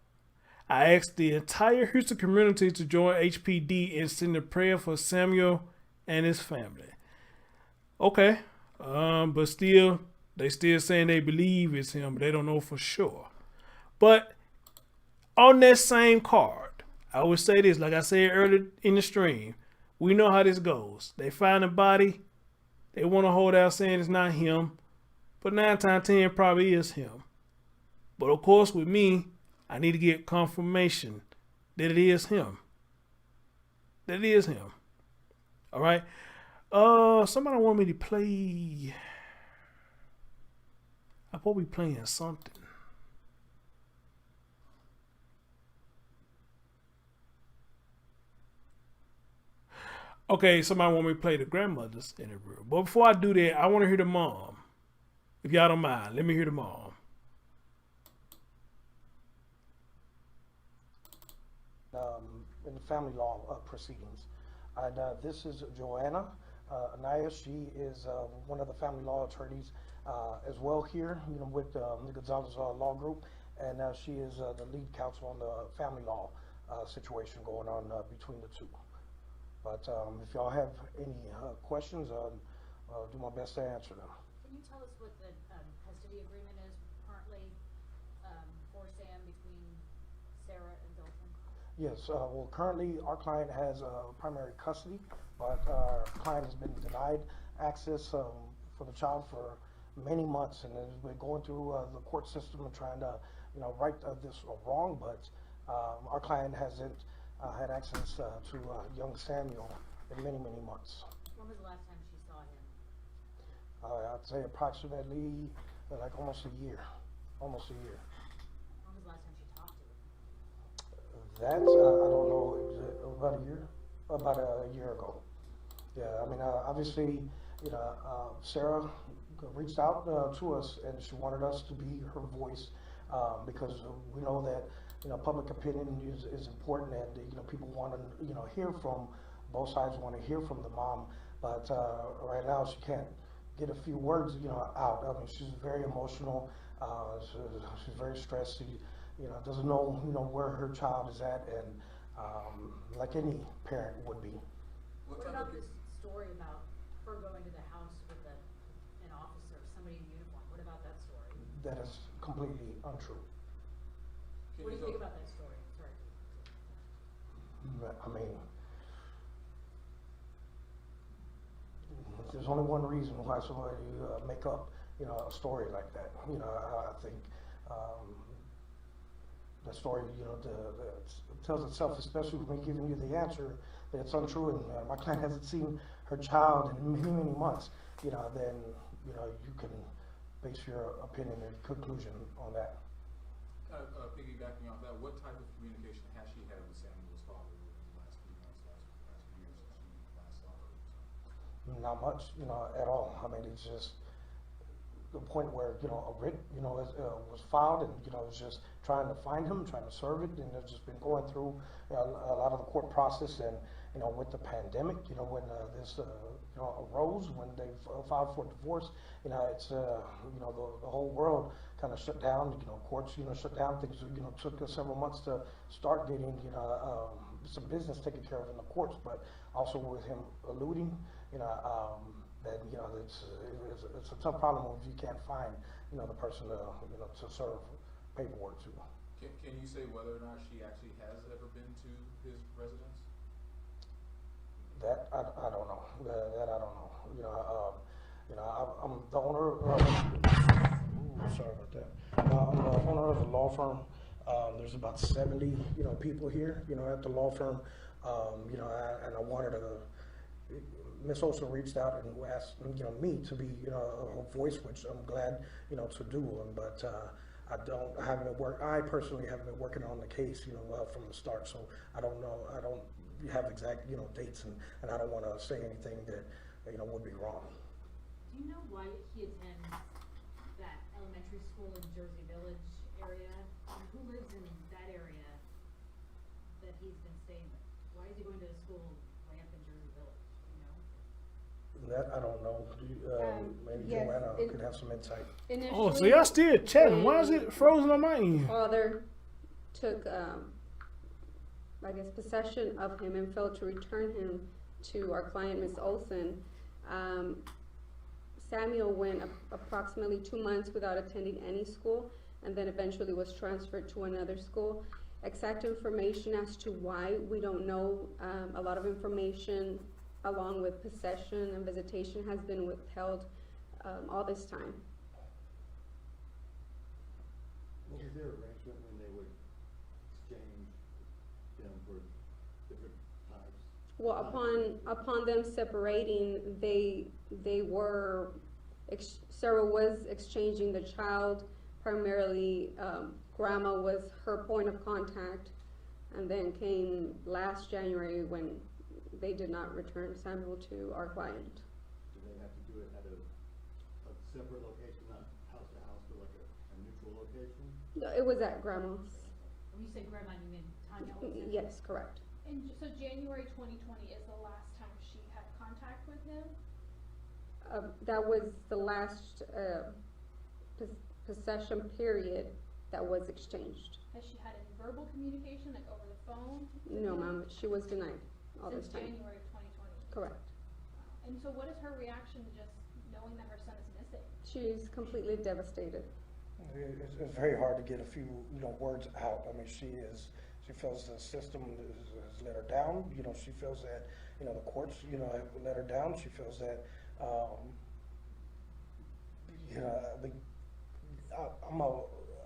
I asked the entire Houston community to join HPD in sending a prayer for Samuel and his family. Okay, but still, they still saying they believe it's him, but they don't know for sure. But on that same card, I would say this, like I said earlier in the stream, we know how this goes. They find a body, they want to hold out saying it's not him, but 9 times 10 probably is him. But of course, with me, I need to get confirmation that it is him. That it is him. All right. Somebody want me to play. I thought we playing something. Okay, somebody want me to play the grandmother's interview. But before I do that, I want to hear the mom. If y'all don't mind, let me hear the mom. In the family law proceedings. And this is Joanna Anaya. She is one of the family law attorneys as well here, with the Gonzalez Law Group, and she is the lead counsel on the family law situation going on between the two. But if y'all have any questions, I'll do my best to answer them. Can you tell us what the custody agreement is currently for Sam between Sarah and Dalton? Yes, well, currently our client has primary custody, but our client has been denied access for the child for many months, and has been going through the court system and trying to, right this wrong. But our client hasn't had access to young Samuel in many, many months. When was the last time she saw him? I'd say approximately like almost a year. Almost a year. When was the last time she talked to him? That, I don't know, about a year ago. Yeah, I mean, obviously, Sarah reached out to us, and she wanted us to be her voice because we know that, public opinion is important, and, people want to, hear from both sides, want to hear from the mom, but right now she can't get a few words, out. I mean, she's very emotional, she's very stressed. She, doesn't know, where her child is at, and like any parent would be. What about this story about her going to the house with an officer, somebody in uniform? What about that story? That is completely untrue. What do you think about that story? Sorry. I mean, there's only one reason why somebody make up, a story like that. I think the story, tells itself, especially when giving you the answer that it's untrue, and my client hasn't seen her child in many, many months. Then you can base your opinion and conclusion on that. Piggybacking off that, what type of communication has she had with Samuel's father over the last few months, last few years since Not much, at all. I mean, it's just the point where, a writ, was filed, and, it's just trying to find him, trying to serve it, and it's just been going through a lot of the court process. And, with the pandemic, when this, arose, when they filed for divorce, it's, the whole world kind of shut down, courts, shut down. Things, took us several months to start getting, some business taken care of in the courts, but also with him eluding, that it's a tough problem if you can't find the person to serve paperwork to. Can you say whether or not she actually has ever been to his residence? That I don't know. That I don't know. I'm the owner of. Sorry about that. I'm the owner of the law firm. There's about 70 people here at the law firm. And I wanted to. Miss Olson reached out and asked me to be her voice, which I'm glad to do. But I personally haven't been working on the case from the start, so I don't know. I don't have exact dates, and I don't want to say anything that would be wrong. Do you know why he attends that elementary school in Jersey Village area? And who lives in that area that he's been staying with? Why is he going to a school way up in Jersey Village? Do you know? That I don't know. Maybe yes, Joanna could have some insight. Oh, so y'all still chatting? Why is it frozen on my end? Father took, I guess, possession of him and failed to return him to our client, Miss Olson. Samuel went approximately 2 months without attending any school, and then eventually was transferred to another school. Exact information as to why, we don't know. A lot of information along with possession and visitation has been withheld all this time. What was their arrangement when they would exchange them for different types? Well, upon them separating, Sarah was exchanging the child. Primarily, grandma was her point of contact, and then came last January when they did not return Samuel to our client. Did they have to do it at a separate location, not house to house, but like a neutral location? No, it was at grandma's. When you say grandma, you mean Tanya Olson? Yes, correct. And so January 2020 is the last time she had contact with him? That was the last possession period that was exchanged. Has she had any verbal communication, like over the phone? No, ma'am, she was denied all this time. Since January 2020? Correct. And so what is her reaction to just knowing that her son is missing? She's completely devastated. It's very hard to get a few words out. I mean, she feels the system has let her down. She feels that the courts have let her down. She feels that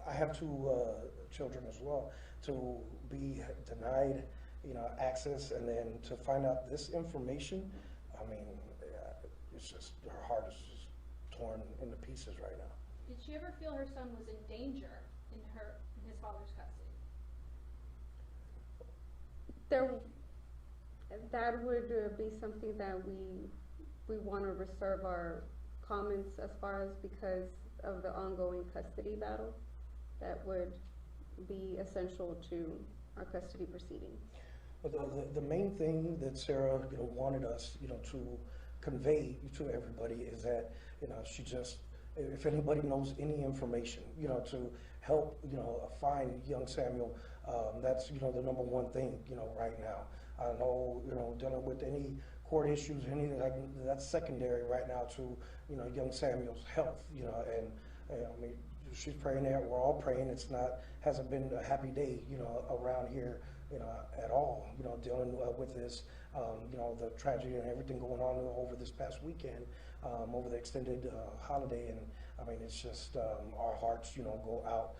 I have two children as well. To be denied access, and then to find out this information, I mean, it's just, her heart is just torn into pieces right now. Did she ever feel her son was in danger in his father's custody? That would be something that we want to reserve our comments as far as, because of the ongoing custody battle that would be essential to our custody proceedings. But the main thing that Sarah wanted us to convey to everybody is that she just, if anybody knows any information to help find young Samuel, that's the number one thing right now. I know dealing with any court issues, anything like that's secondary right now to young Samuel's health. And I mean, she's praying that, we're all praying. Hasn't been a happy day around here at all, dealing with this, the tragedy and everything going on over this past weekend, over the extended holiday. And I mean, it's just our hearts go out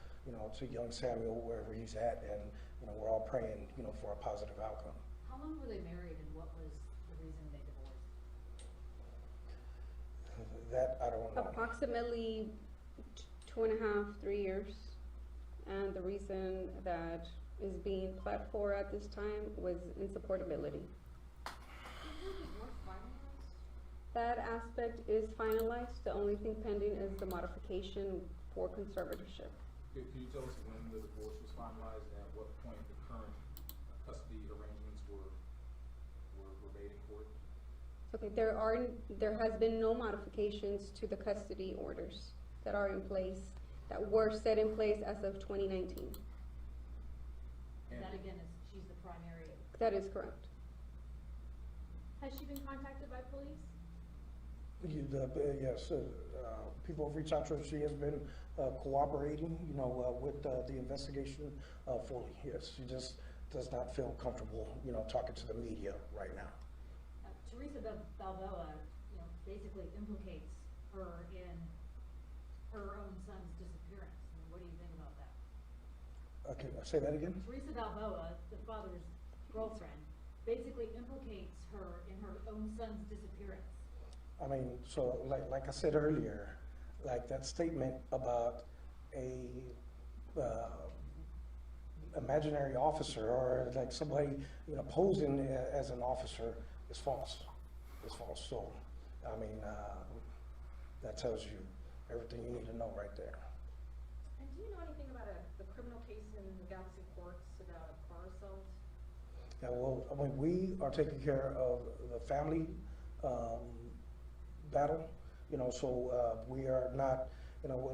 to young Samuel wherever he's at, and we're all praying for a positive outcome. How long were they married, and what was the reason they divorced? That I don't know. Approximately 2.5, 3 years, and the reason that is being pled for at this time was insupportability. That aspect is finalized. The only thing pending is the modification for conservatorship. Can you tell us when the divorce was finalized and at what point the current custody arrangements were made in court? Okay, there has been no modifications to the custody orders that are in place, that were set in place as of 2019. And that again is, she's the primary. That is correct. Has she been contacted by police? Yes, people have reached out to her. She has been cooperating, with the investigation fully. Yes, she just does not feel comfortable, talking to the media right now. Teresa Balboa, basically implicates her in her own son's disappearance. I mean, what do you think about that? Okay, say that again? Teresa Balboa, the father's girlfriend, basically implicates her in her own son's disappearance. I mean, so like I said earlier, like that statement about a imaginary officer or like somebody posing as an officer is false. It's false. So, I mean, that tells you everything you need to know right there. And do you know anything about the criminal case in the Galaxy courts about a car assault? Yeah, well, I mean, we are taking care of the family battle, so we are not,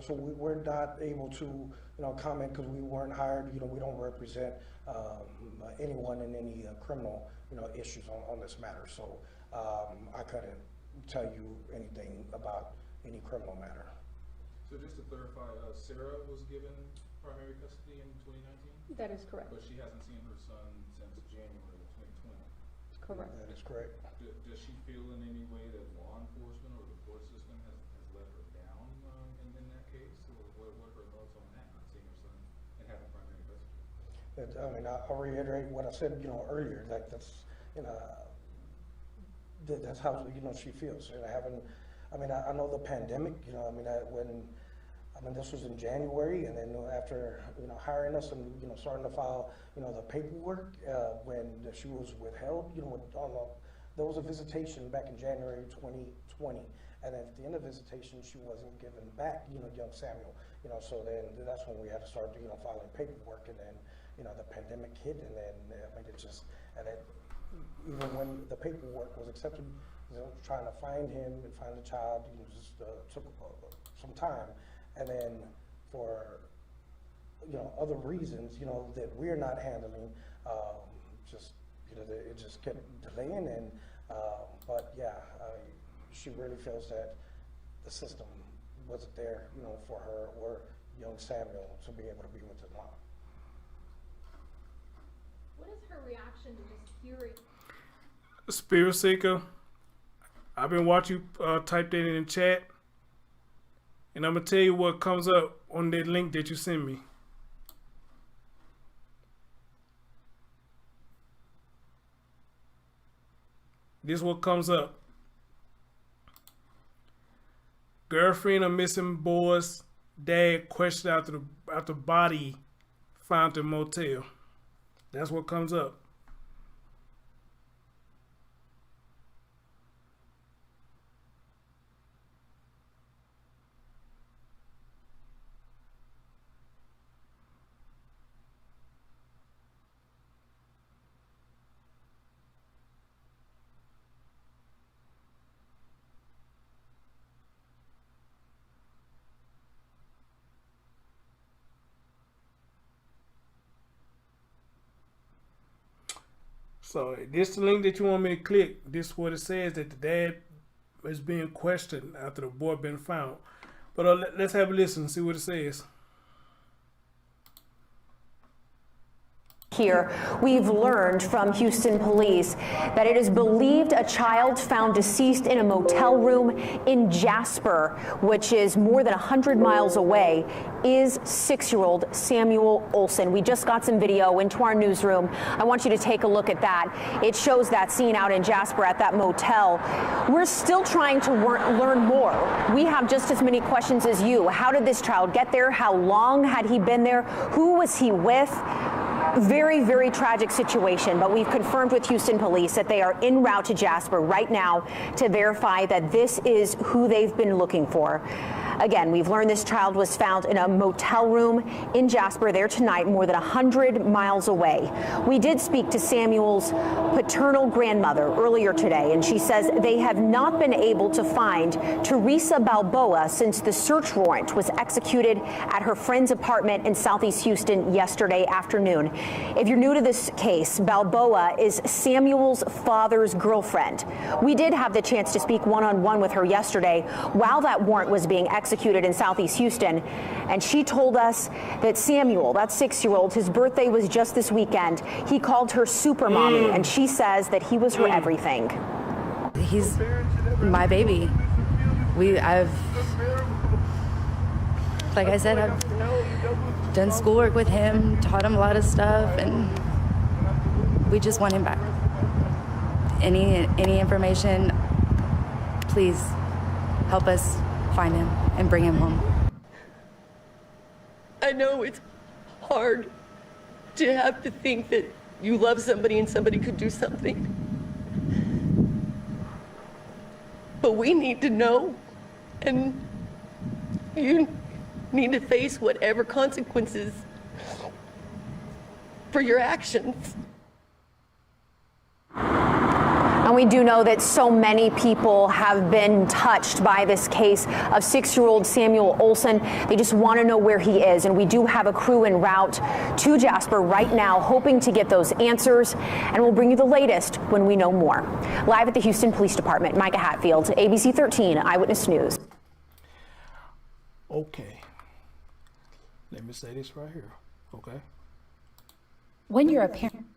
so we're not able to, comment because we weren't hired, we don't represent anyone in any criminal, issues on this matter. So I couldn't tell you anything about any criminal matter. So just to clarify, Sarah was given primary custody in 2019? That is correct. But she hasn't seen her son since January of 2020? Correct. That is correct. Does she feel in any way that law enforcement or the court system has let her down in that case? Or what are her thoughts on that, not seeing her son and having primary custody? I mean, I'll reiterate what I said, earlier, like that's, that's how, she feels. I know the pandemic, when this was in January, and then after, hiring us and, starting to file, the paperwork, when she was withheld, there was a visitation back in January 2020, and then at the end of visitation, she wasn't given back, young Samuel, so then that's when we had to start, filing paperwork, and then, the pandemic hit, and then, and then even when the paperwork was accepted, trying to find him and find the child, just took some time, and then for, other reasons, that we're not handling, it just kept delaying, and, but yeah, she really feels that the system wasn't there, for her or young Samuel to be able to be with his mom. What is her reaction to just hearing? Spirit Seeker, I've been watching you type that in the chat, and I'm gonna tell you what comes up on that link that you sent me. This is what comes up. Girlfriend of missing boy's dad questioned after body found in motel. That's what comes up. So this is the link that you want me to click. This is what it says, that the dad is being questioned after the boy been found. But let's have a listen and see what it says. Here, we've learned from Houston police that it is believed a child found deceased in a motel room in Jasper, which is more than 100 miles away, is 6-year-old Samuel Olson. We just got some video into our newsroom. I want you to take a look at that. It shows that scene out in Jasper at that motel. We're still trying to learn more. We have just as many questions as you. How did this child get there? How long had he been there? Who was he with? Very, very tragic situation, but we've confirmed with Houston police that they are en route to Jasper right now to verify that this is who they've been looking for. Again, we've learned this child was found in a motel room in Jasper there tonight, more than 100 miles away. We did speak to Samuel's paternal grandmother earlier today, and she says they have not been able to find Teresa Balboa since the search warrant was executed at her friend's apartment in Southeast Houston yesterday afternoon. If you're new to this case, Balboa is Samuel's father's girlfriend. We did have the chance to speak one-on-one with her yesterday while that warrant was being executed in Southeast Houston, and she told us that Samuel, that 6-year-old, his birthday was just this weekend. He called her super mommy, and she says that he was her everything. He's my baby. Like I said, I've done schoolwork with him, taught him a lot of stuff, and we just want him back. Any information, please help us find him and bring him home. I know it's hard to have to think that you love somebody and somebody could do something. But we need to know, and you need to face whatever consequences for your actions. And we do know that so many people have been touched by this case of 6-year-old Samuel Olson. They just want to know where he is. And we do have a crew en route to Jasper right now, hoping to get those answers. And we'll bring you the latest when we know more. Live at the Houston Police Department, Micah Hatfield, ABC 13 Eyewitness News. Okay. Let me say this right here. Okay. When you're a parent.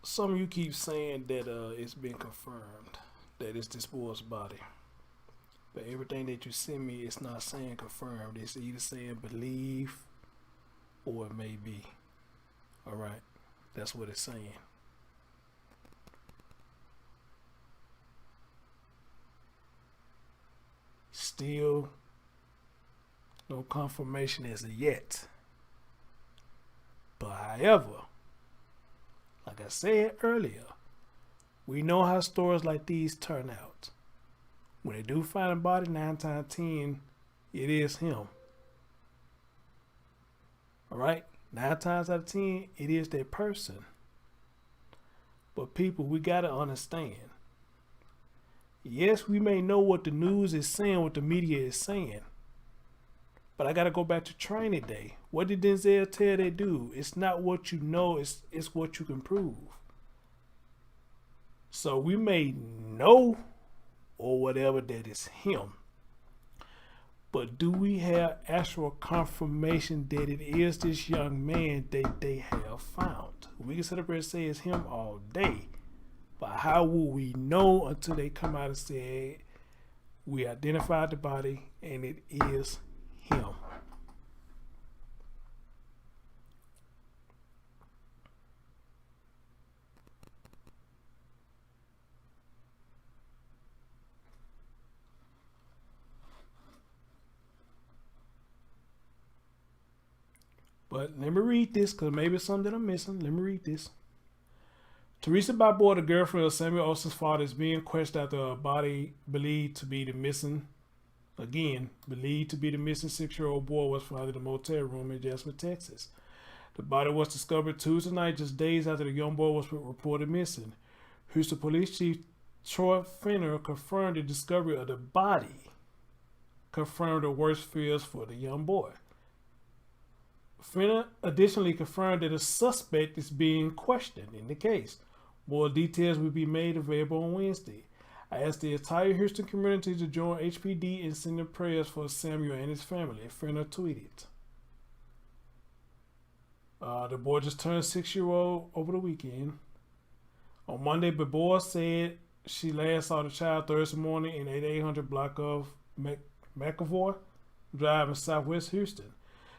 Some of you keep saying that it's been confirmed that it's this boy's body. But everything that you send me, it's not saying confirmed. It's either saying believe or it may be. All right. That's what it's saying. Still no confirmation as of yet. But however, like I said earlier, we know how stories like these turn out. When they do find a body, 9 times 10, it is him. All right? 9 times out of 10, it is that person. But people, we got to understand. Yes, we may know what the news is saying, what the media is saying. But I got to go back to training day. What did Denzel tell that dude? It's not what you know, it's what you can prove. So we may know or whatever that is him. But do we have actual confirmation that it is this young man that they have found? We can sit up here and say it's him all day. But how will we know until they come out and say, we identified the body and it is him? But let me read this because maybe it's something that I'm missing. Let me read this. Teresa Balboa, the girlfriend of Samuel Olson's father, is being questioned after a body believed to be the missing 6-year-old boy was found in a motel room in Jasper, Texas. The body was discovered Tuesday night, just days after the young boy was reported missing. Houston Police Chief Troy Finner confirmed the discovery of the body, confirmed the worst fears for the young boy. Finner additionally confirmed that a suspect is being questioned in the case. More details will be made available on Wednesday. I asked the entire Houston community to join HPD in sending prayers for Samuel and his family, Finner tweeted. The boy just turned 6-year-old over the weekend. On Monday, Balboa said she last saw the child Thursday morning in 8800 block of McAvoy Drive in Southwest Houston.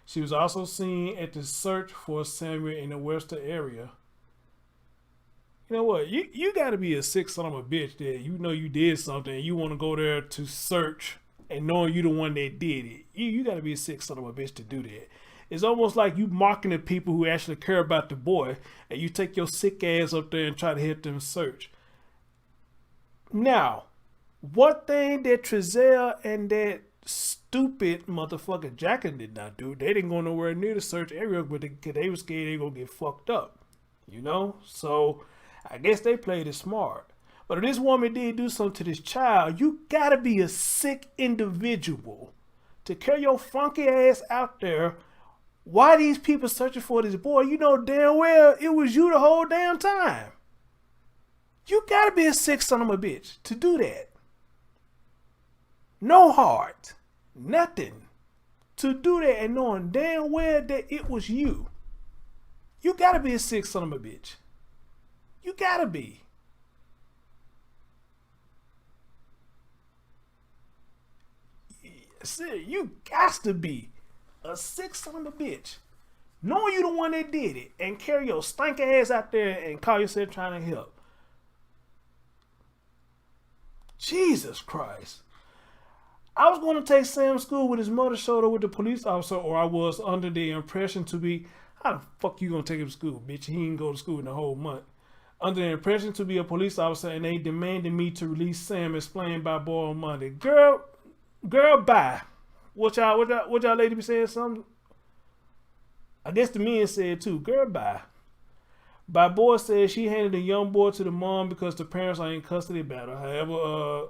She was also seen at the search for Samuel in the Webster area. You know what? You got to be a sick son of a bitch that you know you did something and you want to go there to search and knowing you the one that did it. You got to be a sick son of a bitch to do that. It's almost like you mocking the people who actually care about the boy and you take your sick ass up there and try to help them search. Now, one thing that Trezell and that stupid motherfucker Jackson did not do, they didn't go nowhere near the search area because they were scared they were going to get fucked up. You know? So I guess they played it smart. But if this woman did do something to this child, you gotta be a sick individual to carry your funky ass out there. Why these people searching for this boy? You know damn well it was you the whole damn time. You gotta be a sick son of a bitch to do that. No heart, nothing, to do that and knowing damn well that it was you. You gotta be a sick son of a bitch. You gotta be. You got to be a sick son of a bitch. Knowing you the one that did it and carry your stank ass out there and call yourself trying to help. Jesus Christ. I was going to take Sam to school with his mother shoulder with the police officer, or I was under the impression to be, how the fuck you going to take him to school, bitch? He didn't go to school in the whole month. Under the impression to be a police officer, and they demanded me to release Sam, explained by boy on Monday. Girl, bye. What y'all lady be saying something? I guess the men said too. Girl, bye. By boy said she handed the young boy to the mom because the parents are in custody about her. However,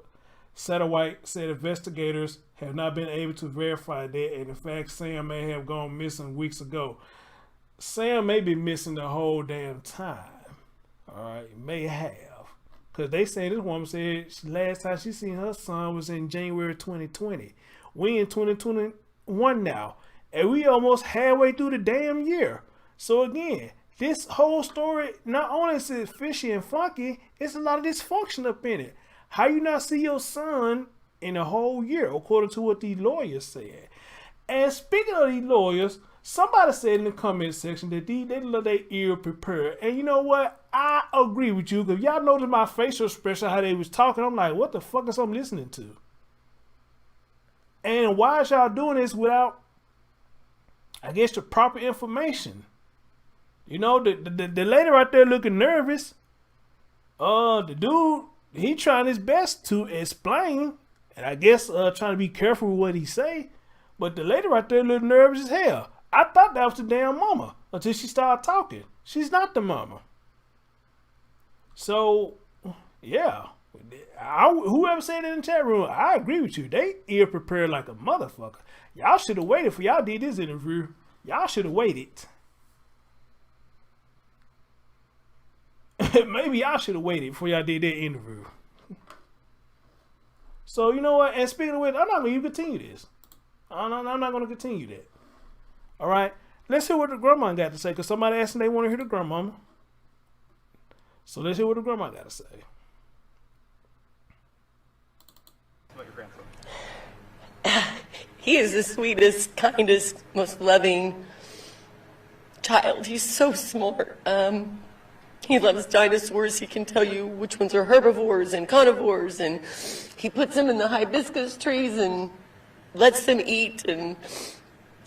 Satterwhite said investigators have not been able to verify that, and in fact, Sam may have gone missing weeks ago. Sam may be missing the whole damn time. All right, may have. Because they say this woman said last time she seen her son was in January 2020. We in 2021 now. And we almost halfway through the damn year. So again, this whole story, not only is it fishy and funky, it's a lot of dysfunction up in it. How you not see your son in a whole year, according to what these lawyers said. And speaking of these lawyers, somebody said in the comment section that they let their ear prepared. And you know what? I agree with you. Because y'all noticed my facial expression, how they was talking. I'm like, what the fuck is I'm listening to? And why is y'all doing this without, I guess, the proper information? You know, the lady right there looking nervous. The dude, he trying his best to explain. And I guess trying to be careful with what he say. But the lady right there looking nervous as hell. I thought that was the damn mama until she started talking. She's not the mama. So, yeah. Whoever said it in the chat room, I agree with you. They ear prepared like a motherfucker. Y'all should have waited for y'all did this interview. Y'all should have waited. Maybe y'all should have waited before y'all did that interview. So, you know what? And speaking of which, I'm not going to even continue this. I'm not going to continue that. All right, let's hear what the grandma got to say, because somebody asked and they want to hear the grandmama. So let's hear what the grandma got to say. About your grandson. He is the sweetest, kindest, most loving child. He's so smart. He loves dinosaurs. He can tell you which ones are herbivores and carnivores, and he puts them in the hibiscus trees and lets them eat, and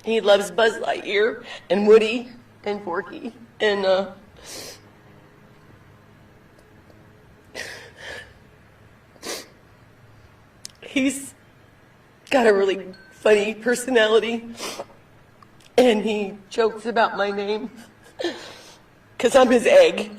he loves Buzz Lightyear and Woody and Forky. And he's got a really funny personality. And he jokes about my name because I'm his egg.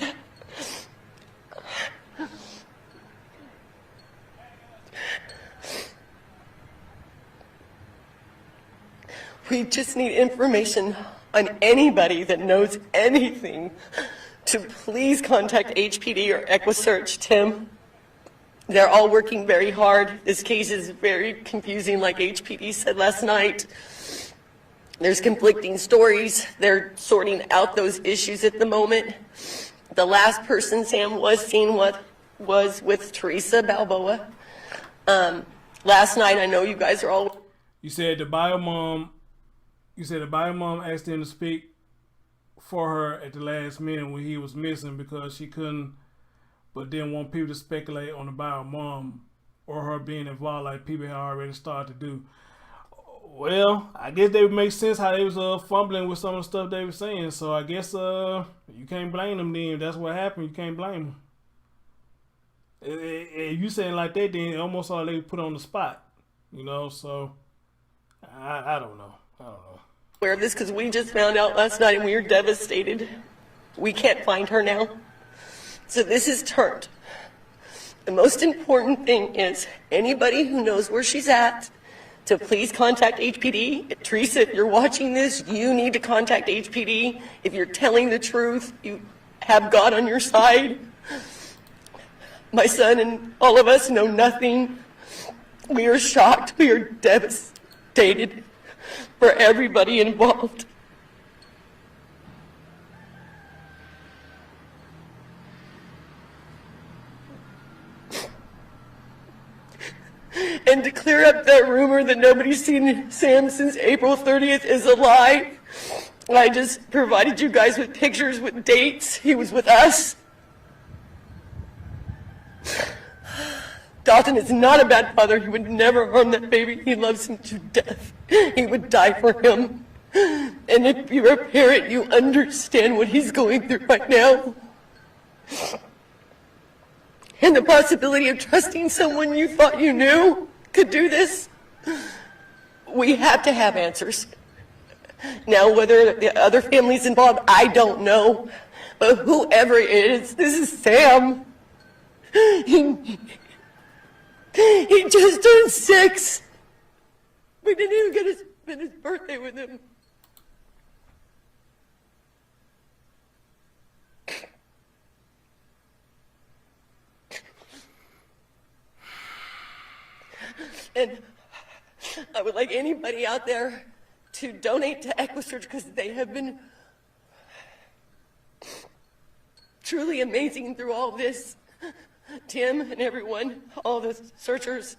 We just need information on anybody that knows anything to please contact HPD or EquiSearch, Tim. They're all working very hard. This case is very confusing, like HPD said last night. There's conflicting stories. They're sorting out those issues at the moment. The last person Sam was seen with was with Teresa Balboa. Last night, I know you guys are all... You said the bio mom You said the bio mom asked him to speak for her at the last minute when he was missing because she couldn't, but didn't want people to speculate on the bio mom or her being involved like people had already started to do. Well, I guess they would make sense how they was fumbling with some of the stuff they were saying. So I guess you can't blame them then. If that's what happened, you can't blame them. If you saying like that, then almost all they put on the spot, you know. So I don't know. I don't know. Aware of this because we just found out last night and we are devastated. We can't find her now. So this is turned. The most important thing is anybody who knows where she's at to please contact HPD. Teresa, if you're watching this, you need to contact HPD. If you're telling the truth, you have God on your side. My son and all of us know nothing. We are shocked. We are devastated for everybody involved. And to clear up that rumor that nobody's seen Sam since April 30th is a lie. I just provided you guys with pictures with dates. He was with us. Dalton is not a bad father. He would never harm that baby. He loves him to death. He would die for him. And if you're a parent, you understand what he's going through right now. And the possibility of trusting someone you thought you knew could do this. We have to have answers. Now, whether the other families involved, I don't know. But whoever it is, this is Sam. He just turned 6. We didn't even get his birthday with him. And I would like anybody out there to donate to EquiSearch because they have been truly amazing through all this. Tim and everyone, all the searchers,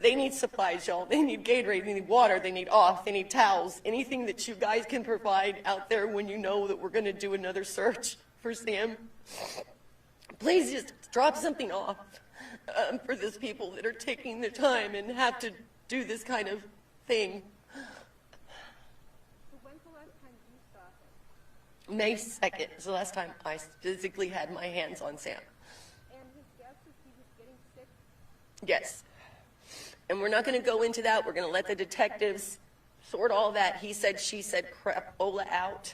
they need supplies, y'all. They need Gatorade, they need water, they need off, they need towels, anything that you guys can provide out there when you know that we're going to do another search for Sam. Please just drop something off for those people that are taking the time and have to do this kind of thing. When's the last time you saw him? May 2nd is the last time I physically had my hands on Sam. Yes. And we're not going to go into that. We're going to let the detectives sort all that he said, she said, crapola out.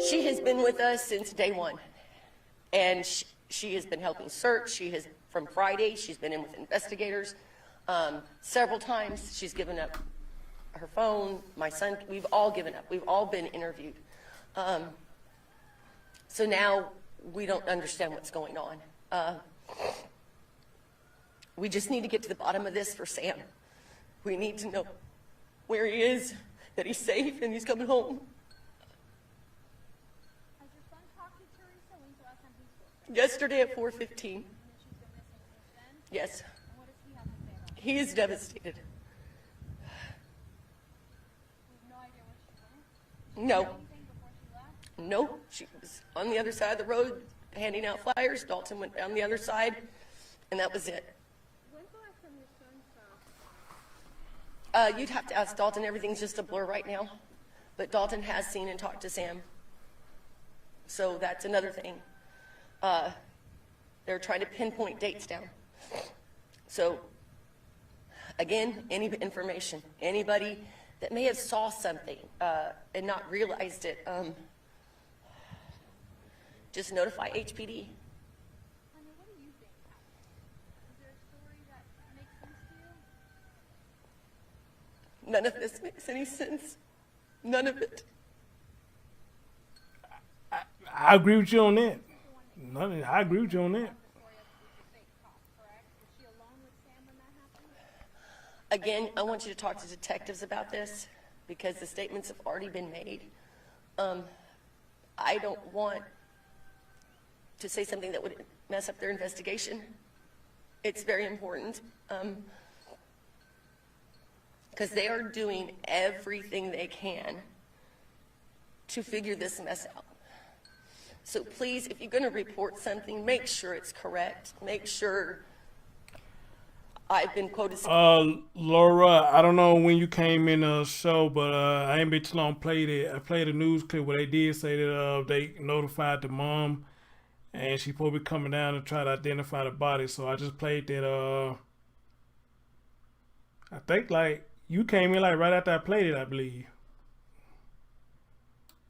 She has been with us since day one. And she has been helping search. From Friday, she's been in with investigators. Several times she's given up her phone. My son, we've all given up. We've all been interviewed. So now we don't understand what's going on. We just need to get to the bottom of this for Sam. We need to know where he is, that he's safe, and he's coming home. Has your son talked to Teresa? When's the last time he spoke to her? Yesterday at 4:15. And she's been missing since then? Yes. And what does he have to say about it? He is devastated. We have no idea where she went? No. Anything before she left? No, she was on the other side of the road handing out flyers. Dalton went down the other side, and that was it. When's the last time your son saw? You'd have to ask Dalton. Everything's just a blur right now. But Dalton has seen and talked to Sam. So that's another thing. They're trying to pinpoint dates down. So, again, any information, anybody that may have saw something and not realized it, just notify HPD. Honey, what do you think happened? Is there a story that makes sense to you? None of this makes any sense. None of it. I agree with you on that. I agree with you on that. Again, I want you to talk to detectives about this because the statements have already been made. I don't want to say something that would mess up their investigation. It's very important because they are doing everything they can to figure this mess out. So please, if you're going to report something, make sure it's correct. Make sure I've been quoted. Laura, I don't know when you came in the show, but I ain't been too long. I played a news clip where they did say that they notified the mom, and she probably coming down to try to identify the body. So I just played that. I think like you came in like right after I played it, I believe.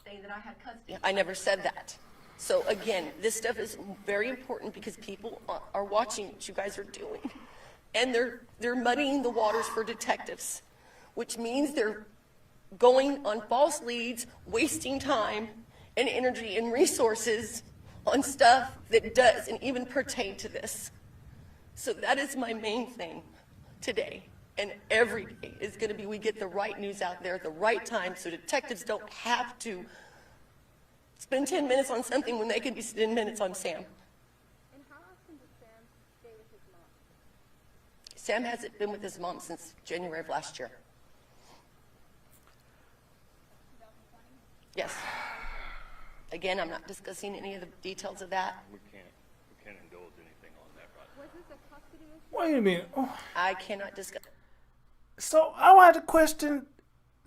Saying that I had custody. I never said that. So again, this stuff is very important because people are watching what you guys are doing. And they're muddying the waters for detectives, which means they're going on false leads, wasting time and energy and resources on stuff that doesn't even pertain to this. So that is my main thing today. And every day is going to be we get the right news out there at the right time so detectives don't have to spend 10 minutes on something when they can be 10 minutes on Sam. And how often does Sam stay with his mom? Sam hasn't been with his mom since January of last year. Yes. Again, I'm not discussing any of the details of that. We can't indulge anything on that right now. Was this a custody issue? Wait a minute. Oh. I cannot discuss. So I want to question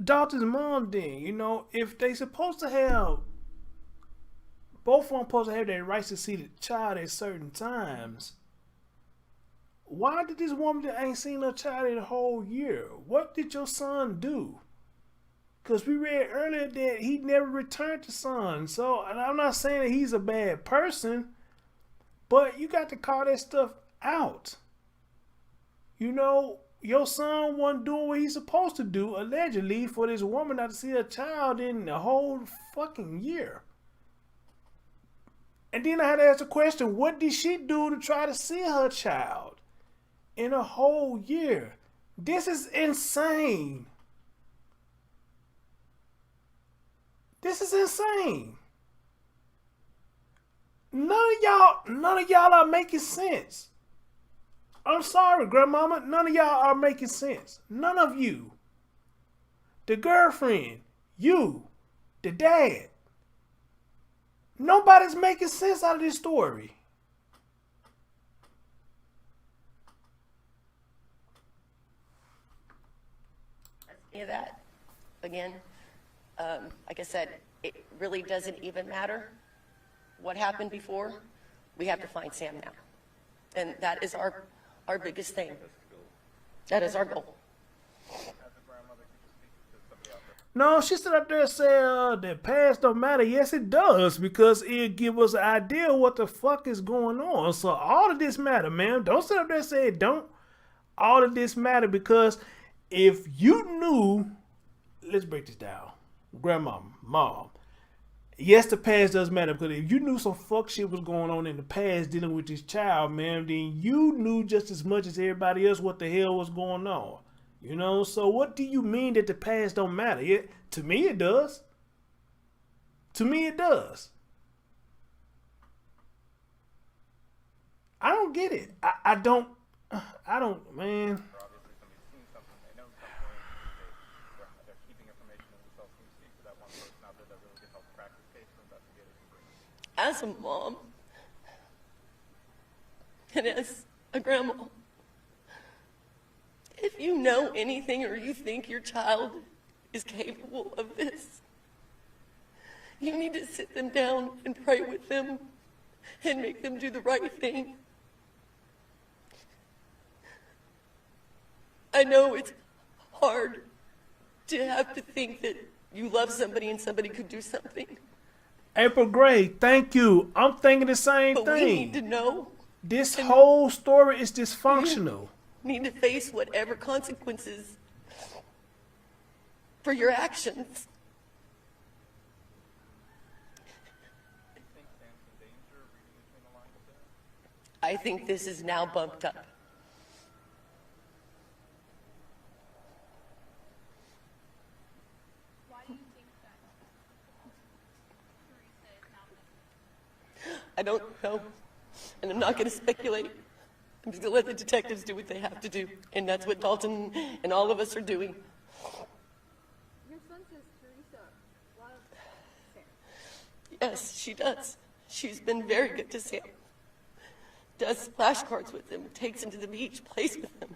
Dalton's mom then. You know, if they supposed to have, both of them supposed to have their rights to see the child at certain times, why did this woman that ain't seen her child in a whole year? What did your son do? Because we read earlier that he never returned to son. So, and I'm not saying that he's a bad person, but you got to call that stuff out. You know, your son wasn't doing what he's supposed to do, allegedly, for this woman not to see her child in a whole fucking year. And then I had to ask the question, what did she do to try to see her child in a whole year? This is insane. This is insane. None of y'all are making sense. I'm sorry, grandmama. None of y'all are making sense. None of you. The girlfriend, you, the dad. Nobody's making sense out of this story. Any of that, again, like I said, it really doesn't even matter what happened before. We have to find Sam now. And that is our biggest thing. That is our goal. No, she stood up there and said that past don't matter. Yes, it does, because it give us an idea what the fuck is going on. So all of this matter, man. Don't sit up there and say it don't. All of this matter, because if you knew, let's break this down. Grandma, mom. Yes, the past does matter, because if you knew some fuck shit was going on in the past dealing with this child, man, then you knew just as much as everybody else what the hell was going on. You know, so what do you mean that the past don't matter? To me, it does. To me, it does. I don't get it. I don't, man. As a mom, and as a grandma, if you know anything or you think your child is capable of this, you need to sit them down and pray with them and make them do the right thing. I know it's hard to have to think that you love somebody and somebody could do something. April Gray, thank you. I'm thinking the same thing. But we need to know. This whole story is dysfunctional. Need to face whatever consequences for your actions. I think this is now bumped up. Why do you think that Teresa is now missing? I don't know, and I'm not going to speculate. I'm just going to let the detectives do what they have to do. And that's what Dalton and all of us are doing. Your son says Teresa loves Sam. Yes, she does. She's been very good to Sam. Does flashcards with him, takes him to the beach, plays with him.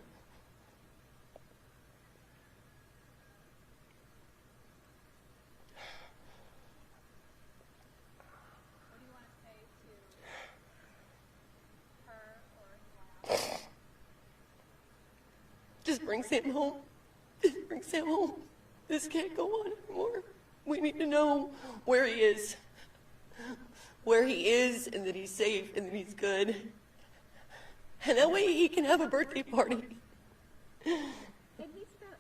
What do you want to say to her or anyone else? Just bring Sam home. Just bring Sam home. This can't go on anymore. We need to know where he is. Where he is, and that he's safe, and that he's good. And that way he can have a birthday party. And he spent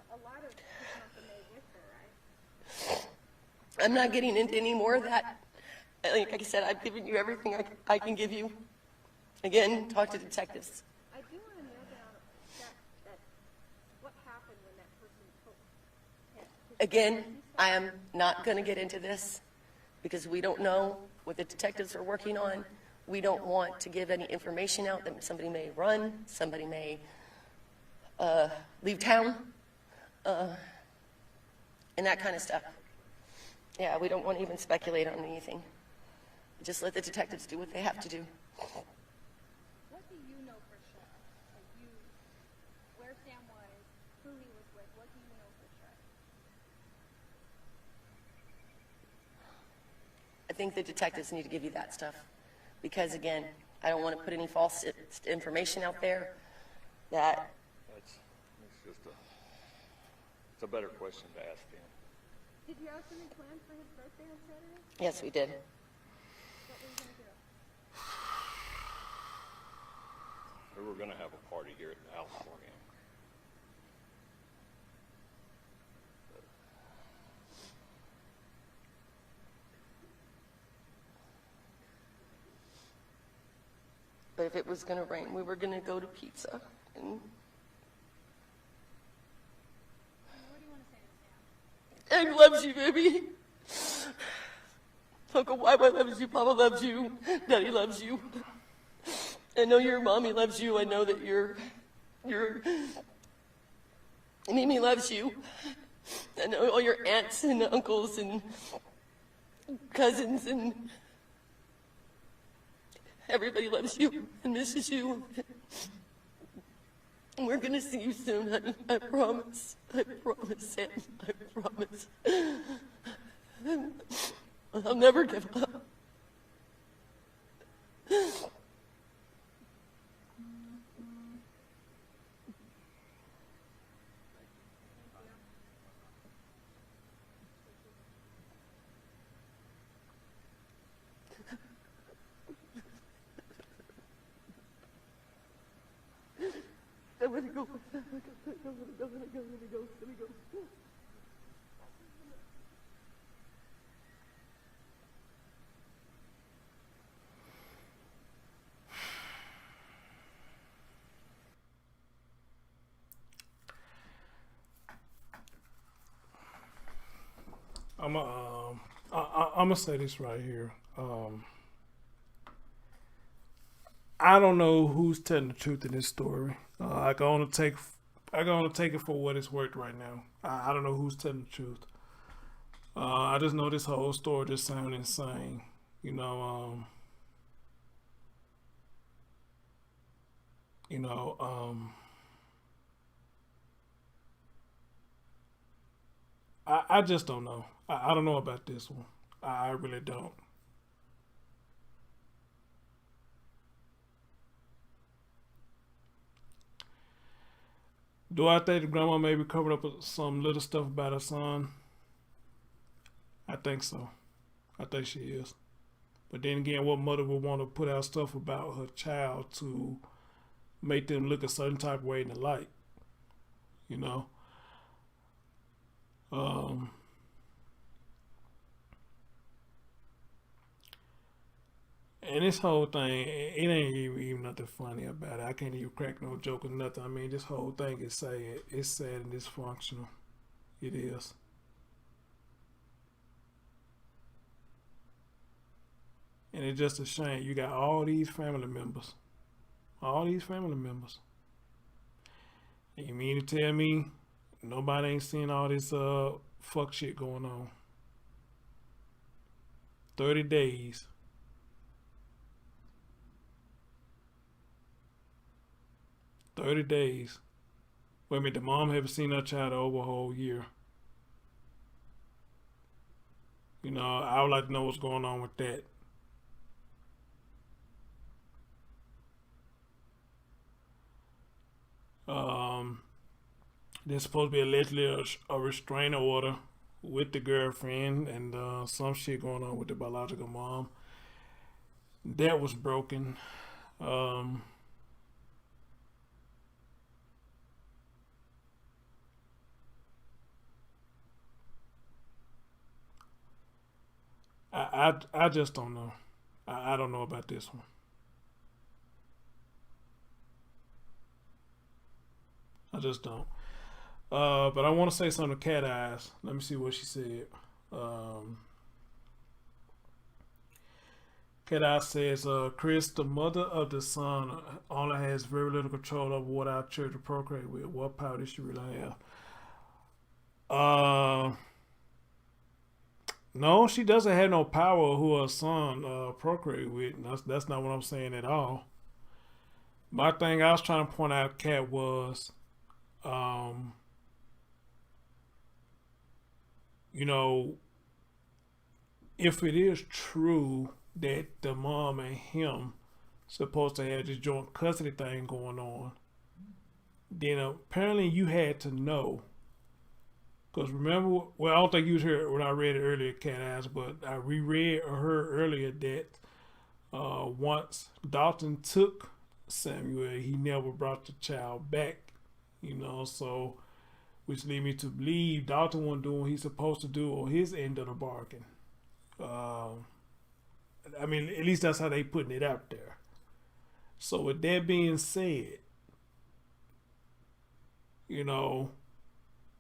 a lot of his month of May with her, right? I'm not getting into any more of that. Like I said, I've given you everything I can give you. Again, talk to detectives. I do want to know that what happened when that person told him. Again, I am not going to get into this because we don't know what the detectives are working on. We don't want to give any information out that somebody may run, somebody may leave town, and that kind of stuff. Yeah, we don't want to even speculate on anything. Just let the detectives do what they have to do. What do you know for sure? Like where Sam was, who he was with, what do you know for sure? I think the detectives need to give you that stuff. Because again, I don't want to put any false information out there that... It's a better question to ask him. Did you have something planned for his birthday on Saturday? Yes, we did. What were you going to do? We were going to have a party here at the house for him. But if it was going to rain, we were going to go to pizza. And What do you want to say to Sam? Egg loves you, baby. Uncle Wiwa loves you. Papa loves you. Daddy loves you. I know your mommy loves you. I know that your Mimi loves you. I know all your aunts and uncles and cousins and everybody loves you and misses you. And we're gonna see you soon, honey. I promise. I promise, Sam. I promise. I'll never give up. I'm gonna go. I'm gonna say this right here. I don't know who's telling the truth in this story. I can only take it for what it's worth right now. I don't know who's telling the truth. I just know this whole story just sounds insane. I just don't know. I don't know about this one. I really don't. Do I think the grandma maybe covered up some little stuff about her son? I think so. I think she is. But then again, what mother would want to put out stuff about her child to make them look a certain type of way in the light? And this whole thing, it ain't even nothing funny about it. I can't even crack no joke or nothing. I mean, this whole thing is sad. It's sad and dysfunctional. It is. And it's just a shame. You got all these family members, All these family members. And you mean to tell me nobody ain't seen all this fuck shit going on? 30 days. Wait a minute, the mom haven't seen her child over a whole year. You know, I would like to know what's going on with that. There's supposed to be allegedly a restraining order with the girlfriend and some shit going on with the biological mom. That was broken. I just don't know. I don't know about this one. I just don't. But I want to say something to Cat Eyes. Let me see what she said. Cat Eyes says, Chris, the mother of the son only has very little control over what our church will procreate with. What power does she really have? No, she doesn't have no power who her son procreate with. That's not what I'm saying at all. My thing I was trying to point out, Cat, was you know, if it is true that the mom and him supposed to have this joint custody thing going on, then apparently you had to know. Because remember, well, I don't think you was here when I read it earlier, Cat Eyes, but I reread or heard earlier that once Dalton took Samuel, he never brought the child back, you know, so which lead me to believe Dalton wasn't doing what he's supposed to do on his end of the bargain. I mean, at least that's how they putting it out there. So with that being said, you know,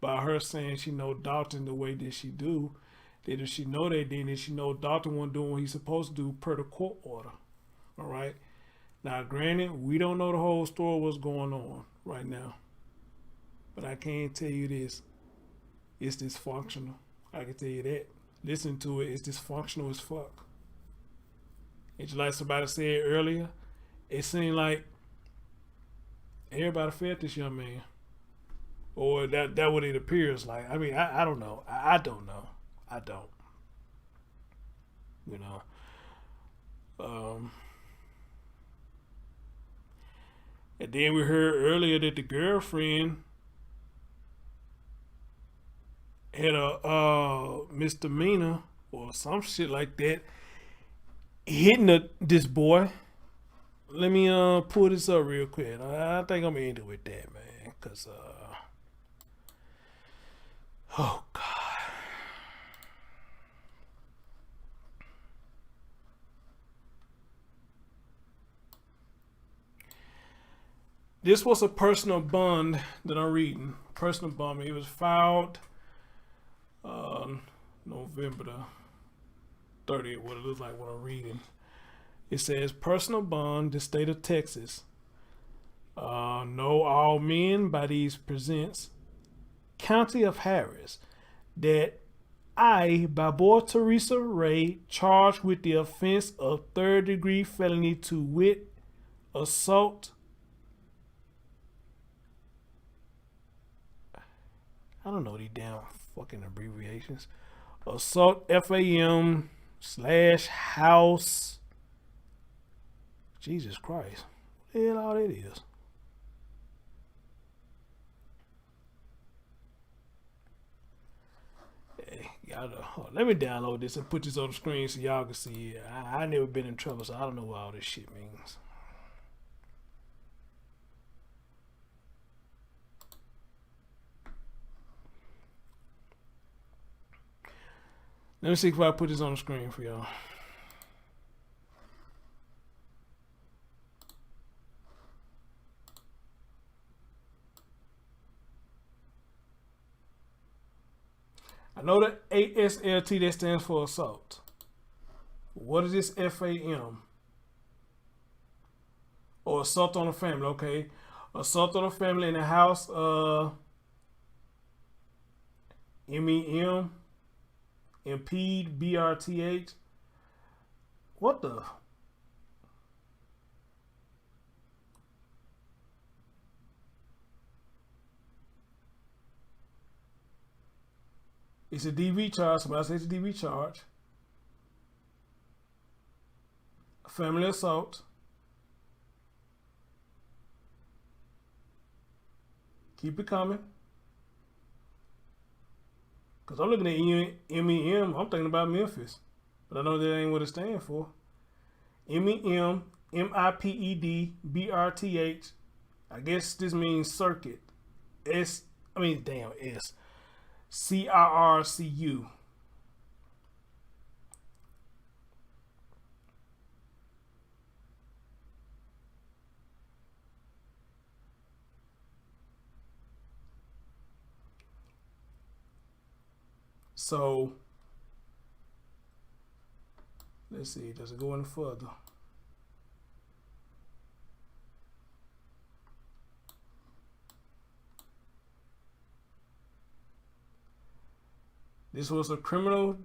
by her saying she know Dalton the way that she do, that if she know that, then she know Dalton wasn't doing what he's supposed to do per the court order. All right. Now, granted, we don't know the whole story, what's going on right now, but I can tell you this: it's dysfunctional. I can tell you that. Listen to it, it's dysfunctional as fuck. It's like somebody said earlier. It seemed like everybody felt this young man. Or that what it appears like. I mean, I don't know. I don't know. I don't. You know. And then we heard earlier that the girlfriend had a misdemeanor or some shit like that, hitting this boy. Let me pull this up real quick. I think I'm gonna end it with that, man, cause oh God. This was a personal bond that I'm reading. Personal bond. It was filed November the 30th, what it looks like what I'm reading. It says personal bond, the state of Texas. Know all men by these presents. County of Harris, that I, Balboa Teresa Ray, charged with the offense of third-degree felony to wit, assault. I don't know these damn fucking abbreviations. Assault FAM / house. Jesus Christ. What the hell all that is? Hey, y'all know. Let me download this and put this on the screen so y'all can see it. I never been in trouble, so I don't know what all this shit means. Let me see if I put this on the screen for y'all. I know that ASLT, that stands for assault. What is this FAM? or assault on a family. Okay, assault on a family in the house. MEM, impede, BRTH. What the? It's a DV charge. Somebody says it's a DV charge. Family assault. Keep it coming. Because I'm looking at MEM. I'm thinking about Memphis. But I know that ain't what it stands for. MEM, MIPED, BRTH. I guess this means circuit. S. CRRCU. So let's see, does it go any further? This was the criminal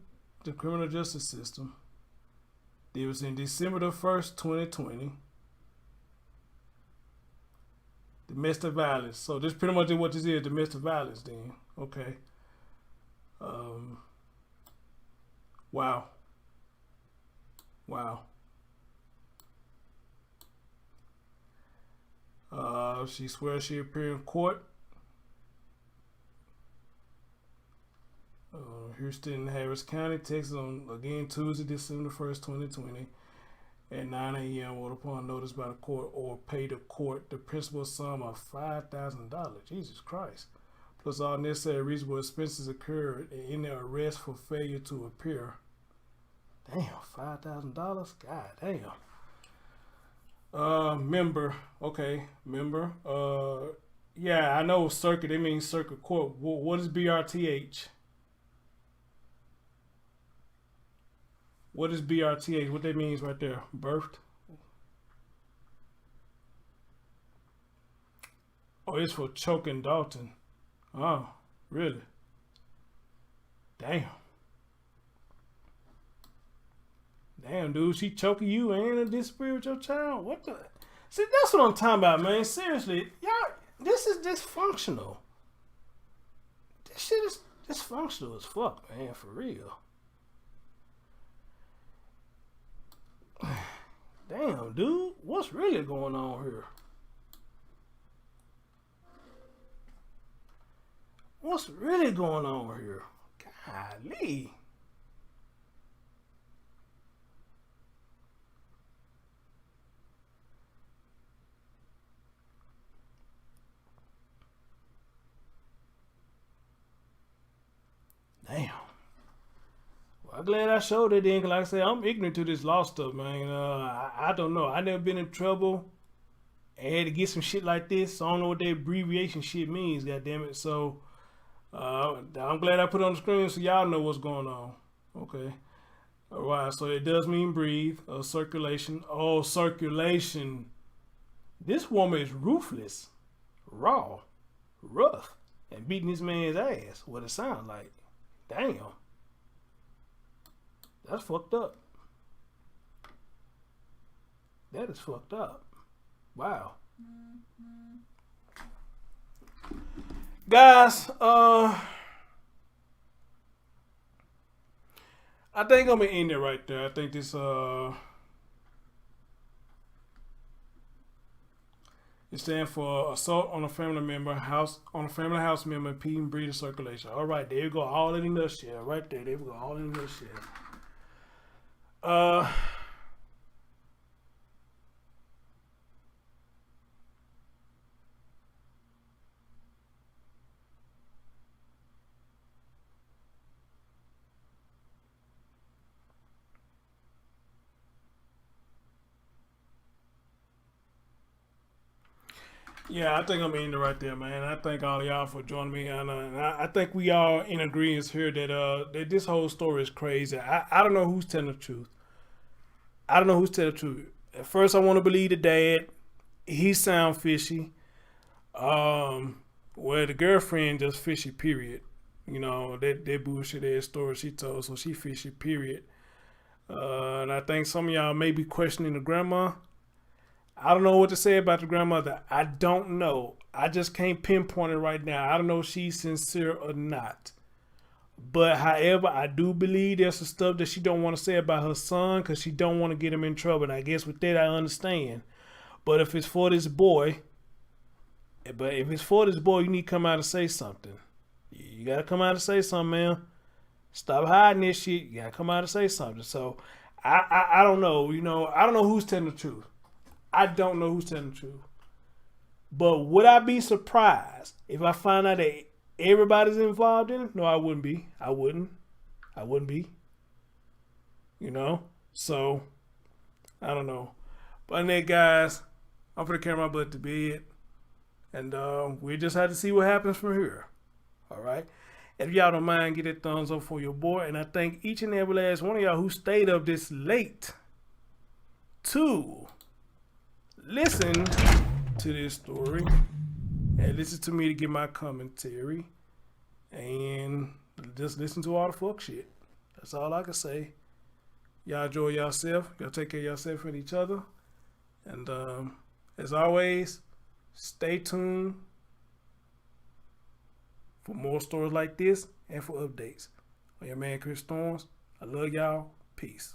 justice system. It was in December the 1st, 2020. Domestic violence. So this pretty much is what this is, domestic violence then. Okay. Wow. She swears she appeared in court. Houston, Harris County, Texas, on again Tuesday, December 1st, 2020, at 9 a.m. or upon notice by the court or pay the court the principal sum of $5,000. Jesus Christ. Plus all necessary reasonable expenses occurred in the arrest for failure to appear. Damn, $5,000? God damn. Member. Okay, member. Yeah, I know circuit. It means circuit court. What is BRTH? What is BRTH? What that means right there? Birthed? Oh, it's for choking Dalton. Oh, really? Damn. Damn, dude, she choking you and disappear with your child? What the? See, that's what I'm talking about, man. Seriously, y'all, this is dysfunctional. This shit is dysfunctional as fuck, man, for real. Damn, dude, what's really going on here? What's really going on here? Golly. Damn. Well, I'm glad I showed it then, because like I said, I'm ignorant to this law stuff, man. I don't know. I never been in trouble and had to get some shit like this. So I don't know what that abbreviation shit means, goddammit. So I'm glad I put it on the screen so y'all know what's going on. Okay. All right. So it does mean breathe, circulation. Oh, circulation. This woman is ruthless, raw, rough, and beating this man's ass. What it sounds like. Damn. That's fucked up. That is fucked up. Wow. Guys, I think I'm gonna end it right there. I think this it stands for assault on a family member, house member, impeding breathing circulation. All right, there you go. All in a nutshell, right there. There we go. All in a nutshell. Yeah, I think I'm ending it right there, man. I thank all of y'all for joining me, and I think we all in agreement here that this whole story is crazy. I don't know who's telling the truth. I don't know who's telling the truth. At first, I want to believe the dad. he sound fishy. Well, the girlfriend just fishy, period. You know, that bullshit ass story she told, so she fishy, period. And I think some of y'all may be questioning the grandma. I don't know what to say about the grandmother. I don't know. I just can't pinpoint it right now. I don't know if she's sincere or not. But however, I do believe there's some stuff that she don't want to say about her son because she don't want to get him in trouble. And I guess with that, I understand. But if it's for this boy, you need to come out and say something. You got to come out and say something, man. Stop hiding this shit. You got to come out and say something. So, I don't know. You know, I don't know who's telling the truth. I don't know who's telling the truth. But would I be surprised if I find out that everybody's involved in it? No, I wouldn't be. I wouldn't be. You know? So, I don't know. But anyway, guys, I'm going to carry my butt to bed. And we just have to see what happens from here. All right? If y'all don't mind, get that thumbs up for your boy. And I thank each and every last one of y'all who stayed up this late to listen to this story and listen to me to give my commentary and just listen to all the fuck shit. That's all I can say. Y'all enjoy yourself. Y'all take care of yourself and each other. And as always, stay tuned for more stories like this and for updates. I'm your man, Chris Storms. I love y'all. Peace.